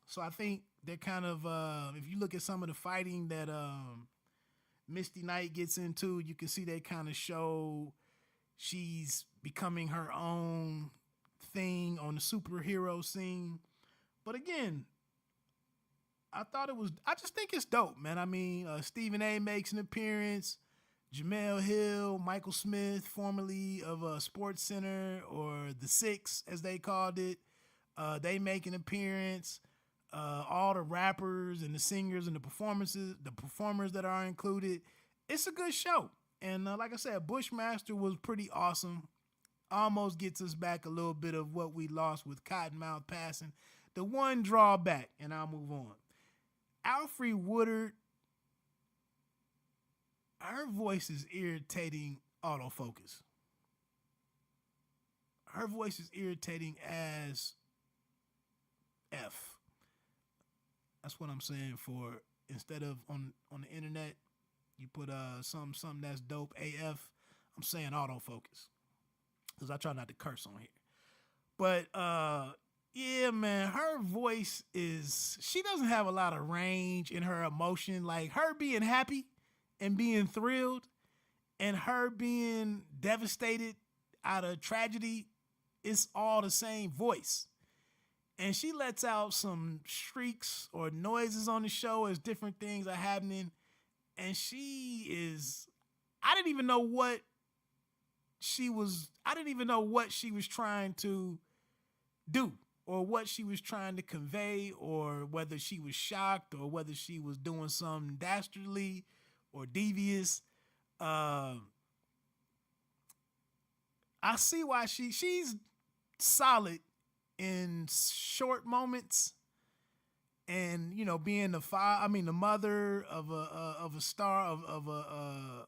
So I think they're kind of if you look at some of the fighting that Misty Knight gets into, you can see they kind of show she's becoming her own thing on the superhero scene. But again, I just think it's dope, man. I mean, Stephen A makes an appearance, Jamel Hill, Michael Smith, formerly of Sports Center or The Six, as they called it, they make an appearance. All the rappers and the singers and the performers that are included. It's a good show. And like I said, Bushmaster was pretty awesome. Almost gets us back a little bit of what we lost with Cottonmouth Passing. The one drawback, and I'll move on. Alfre Woodard, her voice is irritating autofocus. Her voice is irritating as F. That's what I'm saying for instead of on the internet, you put something that's dope AF, I'm saying autofocus. Because I try not to curse on here. But Yeah, man, her voice she doesn't have a lot of range in her emotion. Like her being happy and being thrilled and her being devastated out of tragedy, it's all the same voice. And she lets out some shrieks or noises on the show as different things are happening. And I didn't even know what she was trying to do or what she was trying to convey, or whether she was shocked or whether she was doing something dastardly or devious. I see why she's solid in short moments, and being the mother of a star of a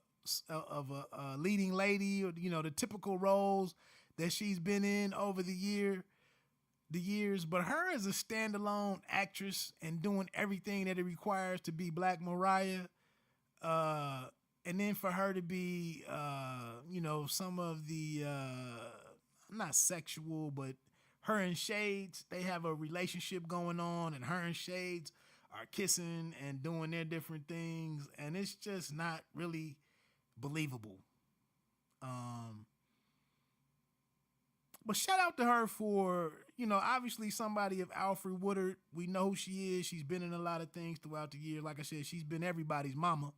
leading lady, or the typical roles that she's been in over the years. But her as a standalone actress and doing everything that it requires to be Black Mariah, and then for her to be some of the not sexual, but her and Shades, they have a relationship going on, and her and Shades are kissing and doing their different things, and it's just not really believable. But shout out to her for, obviously somebody of Alfred Woodard. We know who she is. She's been in a lot of things throughout the year. Like I said, she's been everybody's mama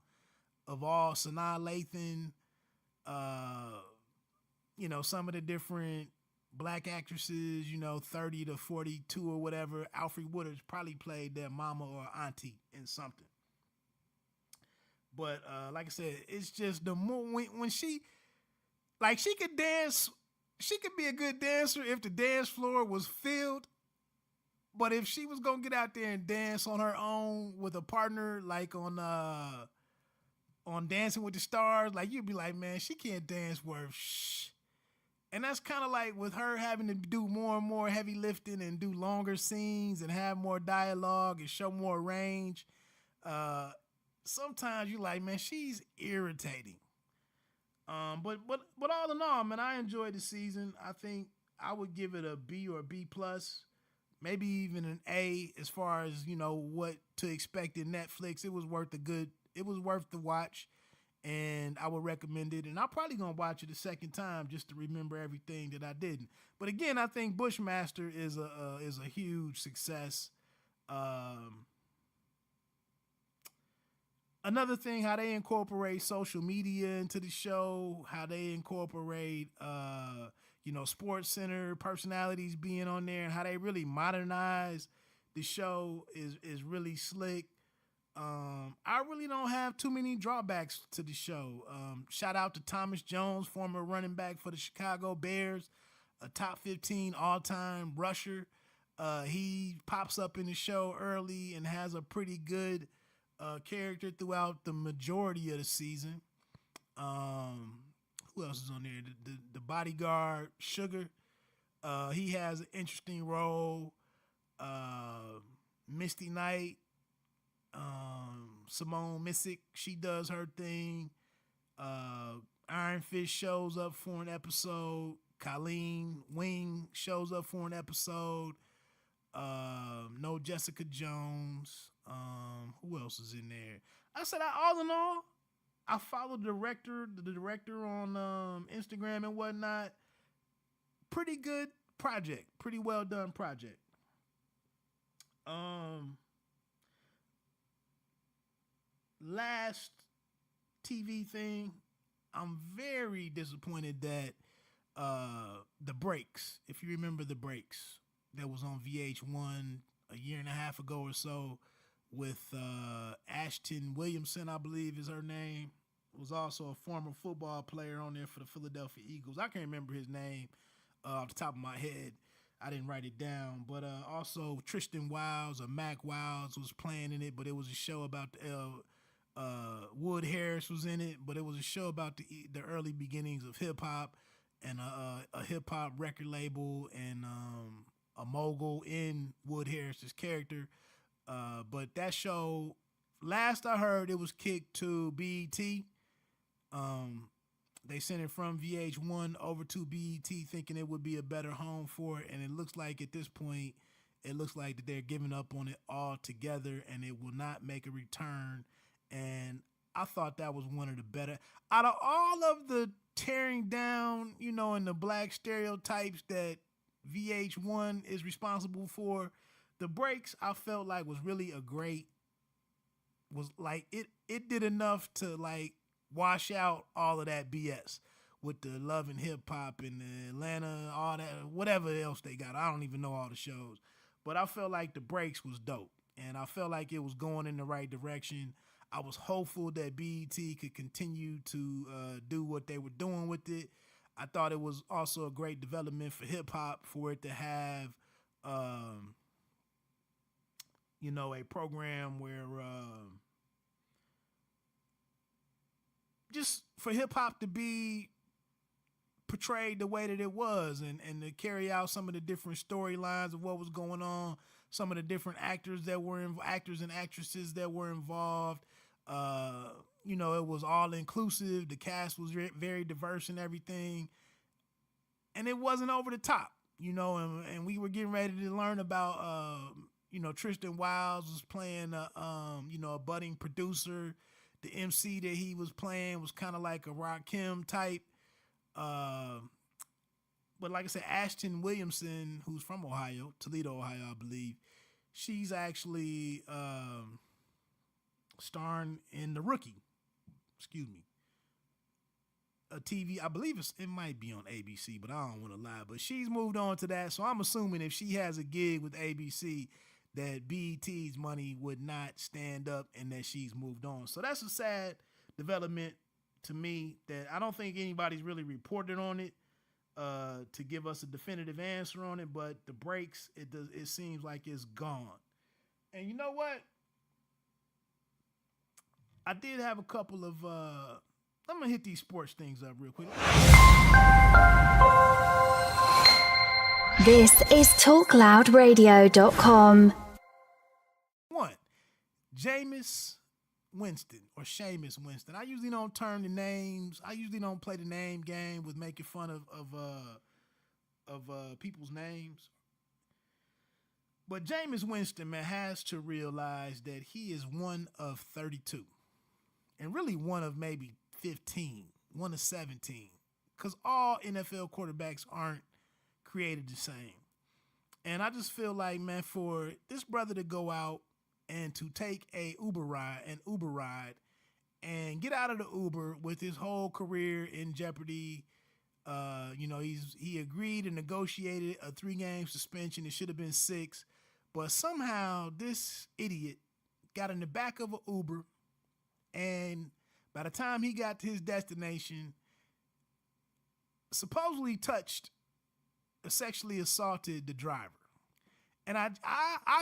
of all Sanaa Lathan, some of the different Black actresses, 30 to 42 or whatever. Alfred Woodard's probably played their mama or auntie in something. But like I said, it's just the more when she could dance. She could be a good dancer if the dance floor was filled. But if she was gonna get out there and dance on her own with a partner, like on Dancing with the Stars, like you'd be like, man, she can't dance worth shh. And that's kind of like with her having to do more and more heavy lifting and do longer scenes and have more dialogue and show more range. Sometimes you're like, man, she's irritating. But all in all, man, I enjoyed the season. I think I would give it a B or B plus, maybe even an A as far as what to expect in Netflix. It was worth the watch, and I would recommend it. And I'm probably gonna watch it a second time just to remember everything that I didn't. But again, I think Bushmaster is a huge success. Another thing, how they incorporate social media into the show, how they incorporate, Sports Center personalities being on there, and how they really modernize the show is really slick. I really don't have too many drawbacks to the show. Shout out to Thomas Jones, former running back for the Chicago Bears, a top 15 all-time rusher. He pops up in the show early and has a pretty good character throughout the majority of the season. Who else is on there? The bodyguard, Sugar. He has an interesting role. Misty Knight, Simone Missick, she does her thing. Iron Fist shows up for an episode. Colleen Wing shows up for an episode. No Jessica Jones. Who else is in there? I said, all in all, I followed the director on Instagram and whatnot. Pretty good project. Pretty well done project. Last TV thing, I'm very disappointed that The Breaks, if you remember The Breaks, that was on VH1 a year and a half ago or so, with Ashton Williamson, I believe is her name, was also a former football player on there for the Philadelphia Eagles. I can't remember his name off the top of my head. I didn't write it down. But also Tristan Wiles or Mac Wiles was playing in it, but it was a show about Wood Harris was in it, but it was a show about the early beginnings of hip-hop and a hip-hop record label and a mogul in Wood Harris's character. But that show, last I heard, it was kicked to BET. They sent it from VH1 over to BET thinking it would be a better home for it. And it looks like at this point, it looks like that they're giving up on it altogether and it will not make a return. And I thought that was one of the better. Out of all of the tearing down, you know, and the black stereotypes that VH1 is responsible for, the breaks I felt like was really was like it did enough to like wash out all of that BS with the Love and Hip Hop and the Atlanta, all that, whatever else they got. I don't even know all the shows, but I felt like the breaks was dope and I felt like it was going in the right direction. I was hopeful that BET could continue to do what they were doing with it. I thought it was also a great development for hip hop for it to have, you know, a program where just for hip hop to be portrayed the way that it was and to carry out some of the different storylines of what was going on, some of the different actors and actresses that were involved. You know, it was all inclusive. The cast was very diverse and everything. And it wasn't over the top, you know, and we were getting ready to learn about, you know, Tristan Wiles was playing, you know, a budding producer. The MC that he was playing was kind of like a Rakim type. But like I said, Ashton Williamson, who's from Ohio, Toledo, Ohio, I believe, she's actually starring in The Rookie. Excuse me. A TV, I believe it might be on ABC, but I don't want to lie. But she's moved on to that, so I'm assuming if she has a gig with ABC, that BET's money would not stand up and that she's moved on. So that's a sad development to me that I don't think anybody's really reported on it to give us a definitive answer on it, but the breaks, it seems like it's gone. And you know what? I did have a couple of, I'm going to hit these sports things up real quick. This is TalkLoudRadio.com. One, Jameis Winston or Seamus Winston. I usually don't turn the names. I usually don't play the name game with making fun of people's names. But Jameis Winston, man, has to realize that he is one of 32. And really one of maybe 15, one of 17. Because all NFL quarterbacks aren't created the same. And I just feel like, man, for this brother to go out and to take an Uber ride and get out of the Uber with his whole career in jeopardy. You know, he agreed and negotiated a 3-game suspension. It should have been 6. But somehow this idiot got in the back of an Uber, and by the time he got to his destination, supposedly sexually assaulted the driver. And I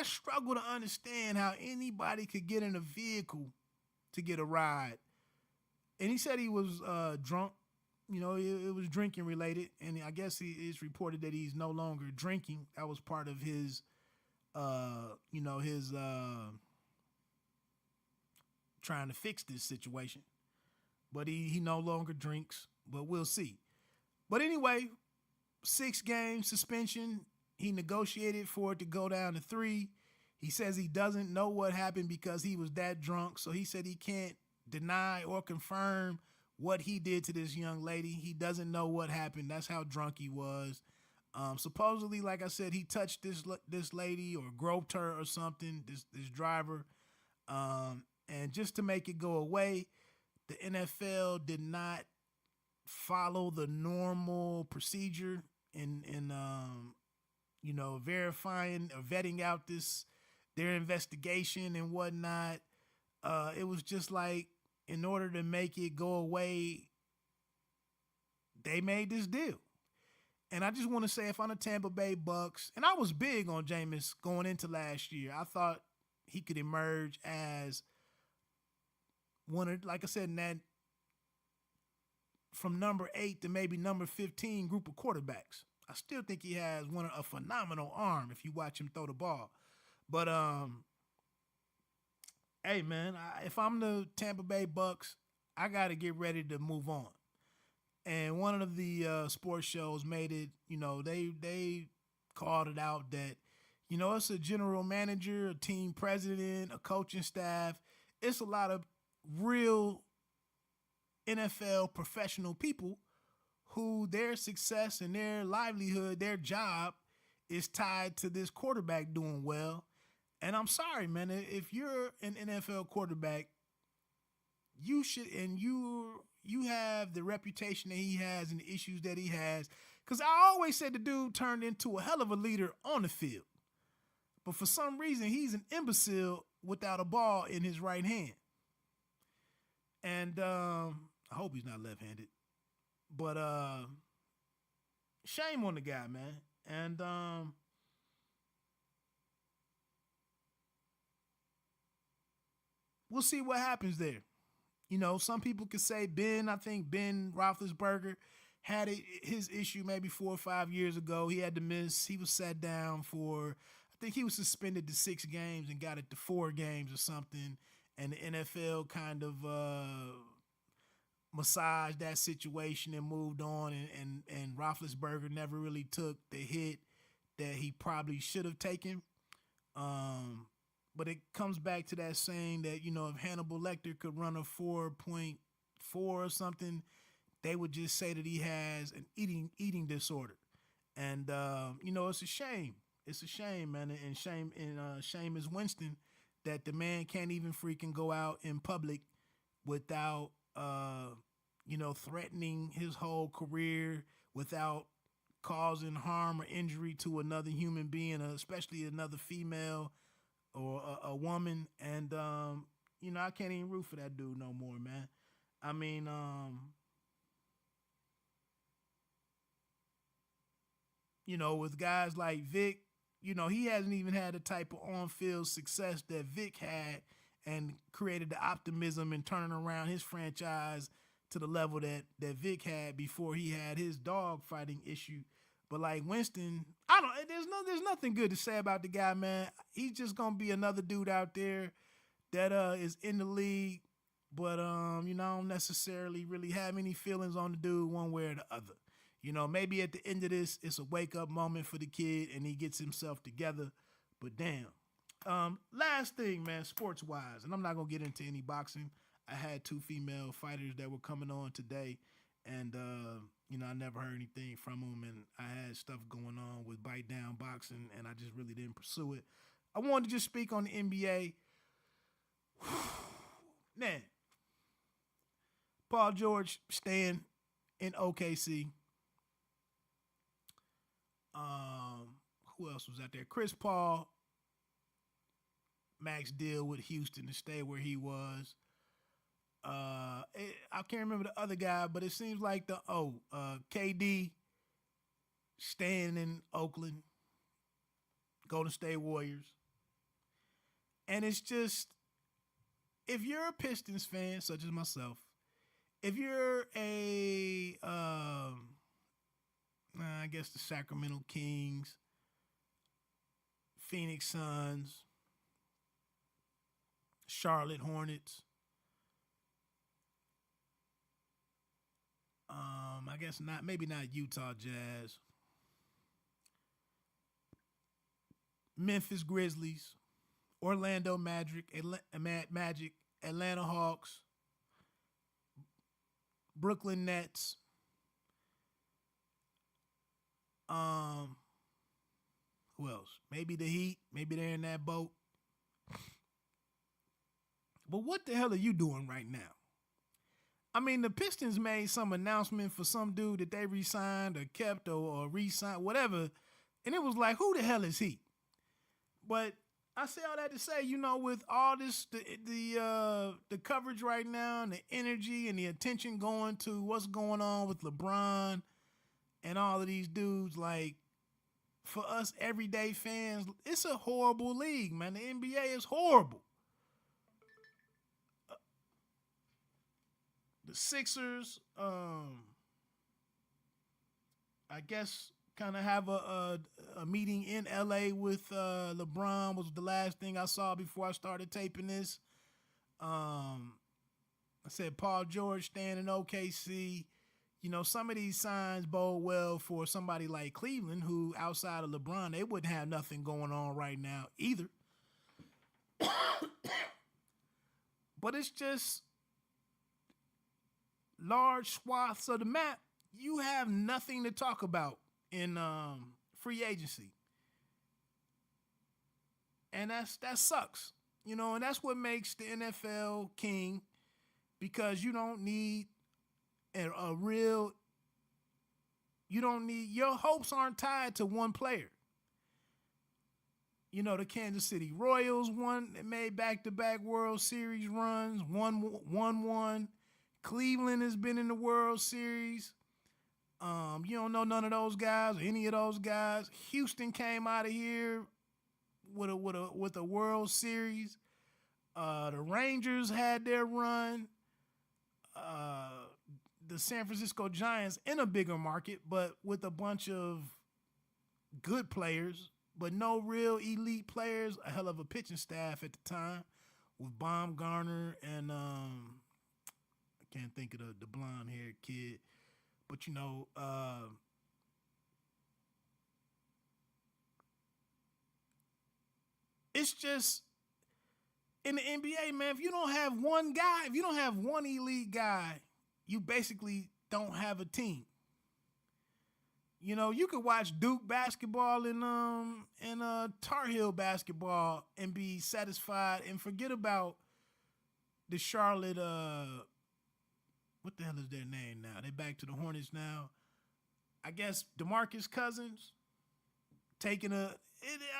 struggle to understand how anybody could get in a vehicle to get a ride. And he said he was drunk. You know, it was drinking related. And I guess it's reported that he's no longer drinking. That was part of his, his trying to fix this situation. But he no longer drinks. But we'll see. But anyway, 6-game suspension. He negotiated for it to go down to 3. He says he doesn't know what happened because he was that drunk. So he said he can't deny or confirm what he did to this young lady. He doesn't know what happened. That's how drunk he was. Supposedly, like I said, he touched this lady or groped her or something, this driver. And just to make it go away, the NFL did not follow the normal procedure in verifying or vetting out their investigation and whatnot. It was just like, in order to make it go away, they made this deal. And I just want to say, if I'm the Tampa Bay Bucks, and I was big on Jameis going into last year, I thought he could emerge as one of, like I said, in that from number 8 to maybe number 15 group of quarterbacks. I still think he has a phenomenal arm if you watch him throw the ball. But hey man, if I'm the Tampa Bay Bucks, I got to get ready to move on. And one of the sports shows made it, they called it out that, it's a general manager, a team president, a coaching staff. It's a lot of real NFL professional people who their success and their livelihood, their job is tied to this quarterback doing well. And I'm sorry, man, if you're an NFL quarterback, you should, and you have the reputation that he has and the issues that he has. Because I always said the dude turned into a hell of a leader on the field. But for some reason, he's an imbecile without a ball in his right hand. And I hope he's not left-handed. But shame on the guy, man. And we'll see what happens there. Some people could say Ben Roethlisberger had his issue maybe 4 or 5 years ago. He had to miss. He was sat down for, I think he was suspended to 6 games and got it to 4 games or something. And the NFL kind of massaged that situation and moved on. And Roethlisberger never really took the hit that he probably should have taken. But it comes back to that saying that, if Hannibal Lecter could run a 4.4 or something, they would just say that he has an eating disorder. And, it's a shame. It's a shame, man. And shame is Winston that the man can't even freaking go out in public without, threatening his whole career, without causing harm or injury to another human being, especially another female or a woman. And, I can't even root for that dude no more, man. I mean, with guys like Vic, he hasn't even had the type of on-field success that Vic had and created the optimism and turning around his franchise to the level that Vic had before he had his dog fighting issue. But like Winston, there's nothing good to say about the guy, man. He's just going to be another dude out there that is in the league. But, I don't necessarily really have any feelings on the dude one way or the other. Maybe at the end of this, it's a wake-up moment for the kid and he gets himself together. But damn. Last thing, man, sports-wise, and I'm not going to get into any boxing. I had 2 female fighters that were coming on today, and, I never heard anything from them, and I had stuff going on with Bite Down Boxing, and I just really didn't pursue it. I wanted to just speak on the NBA. Man, Paul George staying in OKC. Who else was out there? Chris Paul, max deal with Houston to stay where he was. I can't remember the other guy, but it seems like KD staying in Oakland, Golden State Warriors. And it's just, if you're a Pistons fan, such as myself, if you're I guess the Sacramento Kings, Phoenix Suns, Charlotte Hornets, I guess maybe not Utah Jazz, Memphis Grizzlies, Orlando Magic, Atlanta Hawks, Brooklyn Nets, who else? Maybe the Heat. Maybe they're in that boat. But what the hell are you doing right now? I mean, the Pistons made some announcement for some dude that they re-signed or kept or re-signed, whatever. And it was like, who the hell is he? But I say all that to say, with all this, the coverage right now and the energy and the attention going to what's going on with LeBron and all of these dudes, like, for us everyday fans, it's a horrible league, man. The NBA is horrible. The Sixers, I guess, kind of have a meeting in LA with LeBron was the last thing I saw before I started taping this. I said Paul George staying in OKC. you know, some of these signs bode well for somebody like Cleveland, who outside of LeBron, they wouldn't have nothing going on right now either. But it's just large swaths of the map. You have nothing to talk about in free agency. And that sucks. You know, and that's what makes the NFL king, because you don't need your hopes aren't tied to one player. You know, the Kansas City Royals made back-to-back World Series runs, won. Cleveland has been in the World Series. You don't know none of those guys or any of those guys. Houston came out of here with a World Series. The Rangers had their run. The San Francisco Giants in a bigger market, but with a bunch of good players, but no real elite players. A hell of a pitching staff at the time with Baumgartner and I can't think of the blonde-haired kid, but you know, it's just in the NBA, man. If you don't have one guy, if you don't have one elite guy, you basically don't have a team. You know, you could watch Duke basketball and Tar Heel basketball and be satisfied and forget about the Charlotte. What the hell is their name now? They back to the Hornets now. I guess DeMarcus Cousins taking I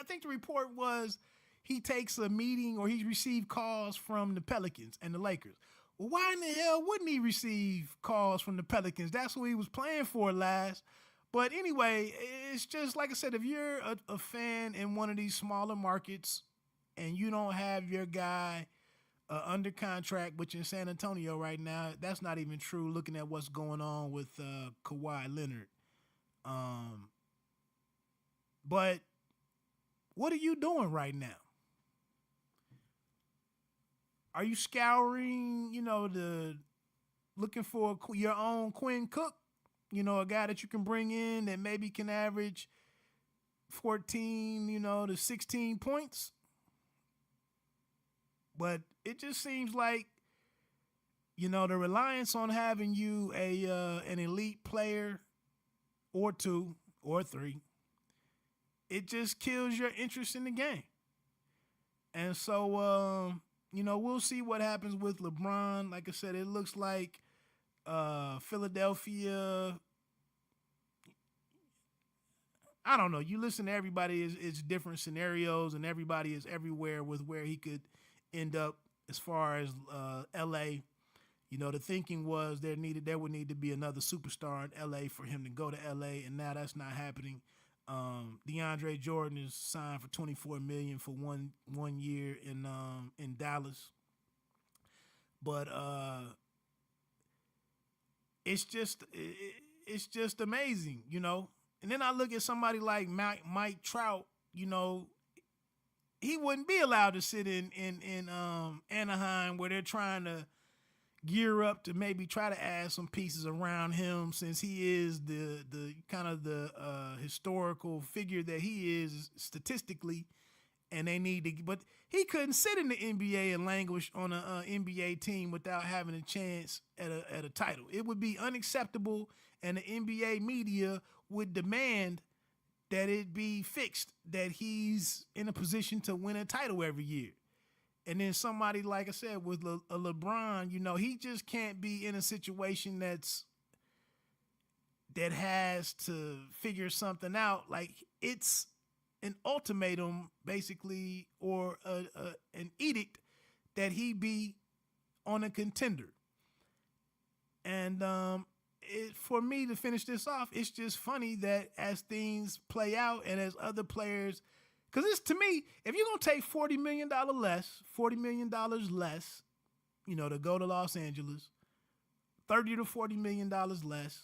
think the report was he takes a meeting, or he's received calls from the Pelicans and the Lakers. Well, why in the hell wouldn't he receive calls from the Pelicans? That's who he was playing for last. But anyway, it's just like I said, if you're a fan in one of these smaller markets and you don't have your guy under contract, which in San Antonio right now, that's not even true looking at what's going on with Kawhi Leonard. But what are you doing right now? Are you scouring, you know, looking for your own Quinn Cook? You know, a guy that you can bring in that maybe can average 14, you know, to 16 points. But it just seems like, you know, the reliance on having you an elite player or two or three, it just kills your interest in the game. And so, you know, we'll see what happens with LeBron. Like I said, it looks like Philadelphia, I don't know. You listen to everybody, it's different scenarios, and everybody is everywhere with where he could end up as far as L.A. You know, the thinking was there would need to be another superstar in L.A. for him to go to L.A., and now that's not happening. DeAndre Jordan is signed for $24 million for one year in Dallas. But it's just amazing, you know. And then I look at somebody like Mike Trout, you know, he wouldn't be allowed to sit in Anaheim, where they're trying to gear up to maybe try to add some pieces around him, since he is the kind of the historical figure that he is statistically, and they need to. But he couldn't sit in the NBA and languish on an NBA team without having a chance at a title. It would be unacceptable, and the NBA media would demand that it be fixed, that he's in a position to win a title every year. And then somebody, like I said, with a LeBron, you know, he just can't be in a situation that has to figure something out. Like, it's an ultimatum, basically, or an edict that he be on a contender. And for me to finish this off, it's just funny that as things play out and as other players, because it's, to me, if you're going to take $40 million less, you know, to go to Los Angeles, $30 to $40 million less,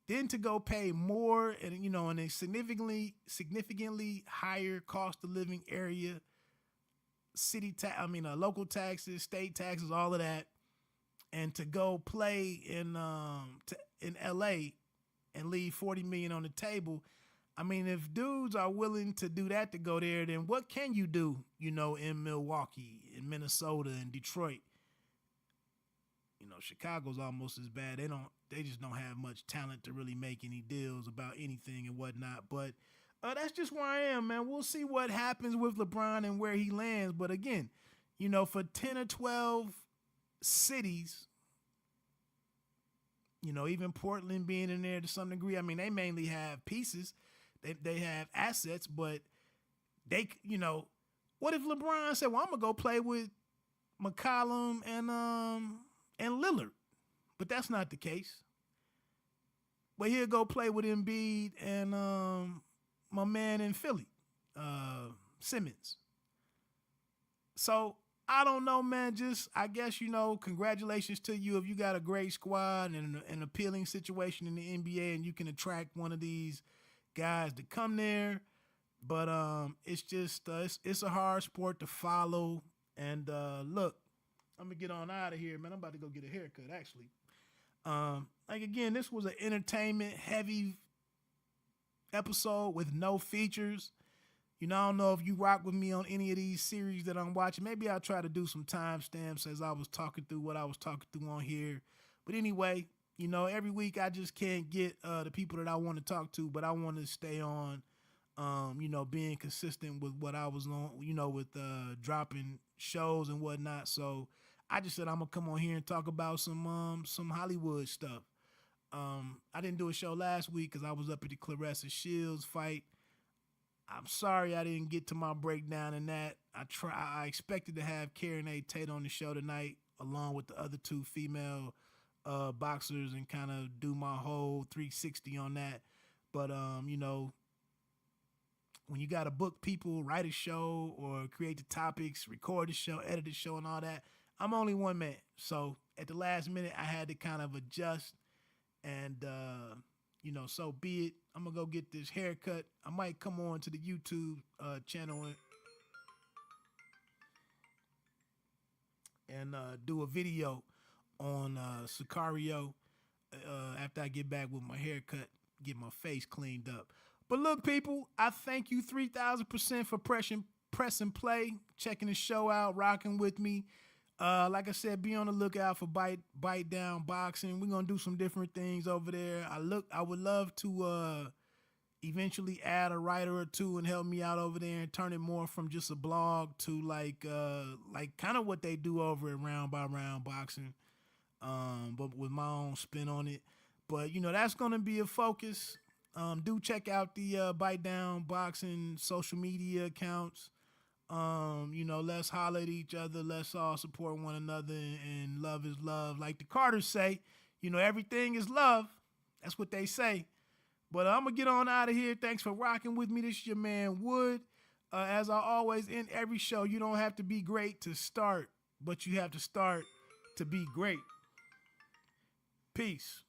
then to go pay more and, you know, in a significantly higher cost of living area, local taxes, state taxes, all of that, and to go play in in LA and leave $40 million on the table. I mean, if dudes are willing to do that to go there, then what can you do, you know, in Milwaukee, in Minnesota, in Detroit? You know, Chicago's almost as bad. They just don't have much talent to really make any deals about anything and whatnot. But that's just where I am, man. We'll see what happens with LeBron and where he lands. But again, you know, for 10 or 12 cities, you know, even Portland being in there to some degree, I mean, they mainly have pieces. They have assets, but they, you know, what if LeBron said, well, I'm going to go play with McCollum and Lillard? But that's not the case. But he'll go play with Embiid and my man in Philly, Simmons. So I don't know, man. Just, I guess, you know, congratulations to you if you got a great squad and an appealing situation in the NBA and you can attract one of these guys to come there. But it's just, it's a hard sport to follow. And look, I'm going to get on out of here, man. I'm about to go get a haircut, actually. Like, again, this was an entertainment-heavy episode with no features. You know, I don't know if you rock with me on any of these series that I'm watching. Maybe I'll try to do some timestamps as I was talking through what I was talking through on here. But anyway, you know, every week I just can't get the people that I want to talk to, but I want to stay on, you know, being consistent with what I was on, you know, with dropping shows and whatnot. So I just said I'm going to come on here and talk about some Hollywood stuff. I didn't do a show last week because I was up at the Clarissa Shields fight. I'm sorry I didn't get to my breakdown in that. I expected to have Karen A. Tate on the show tonight, along with the other two female boxers, and kind of do my whole 360 on that. But, you know, when you got to book people, write a show, or create the topics, record the show, edit the show, and all that, I'm only one man. So at the last minute, I had to kind of adjust. And, you know, so be it. I'm going to go get this haircut. I might come on to the YouTube channel and do a video on Sicario after I get back with my haircut, get my face cleaned up. But look, people, I thank you 3,000% for pressing play, checking the show out, rocking with me. Like I said, be on the lookout for Bite Down Boxing. We're gonna do some different things over there. I would love to eventually add a writer or two and help me out over there and turn it more from just a blog to like kind of what they do over at Round by Round Boxing, but with my own spin on it. But you know, that's gonna be a focus. Do check out the Bite Down Boxing social media accounts. You know, let's holler at each other. Let's all support one another, and love is love. Like the Carters say, you know, everything is love. That's what they say. But I'm going to get on out of here. Thanks for rocking with me. This is your man, Wood. As I always end every show, you don't have to be great to start, but you have to start to be great. Peace.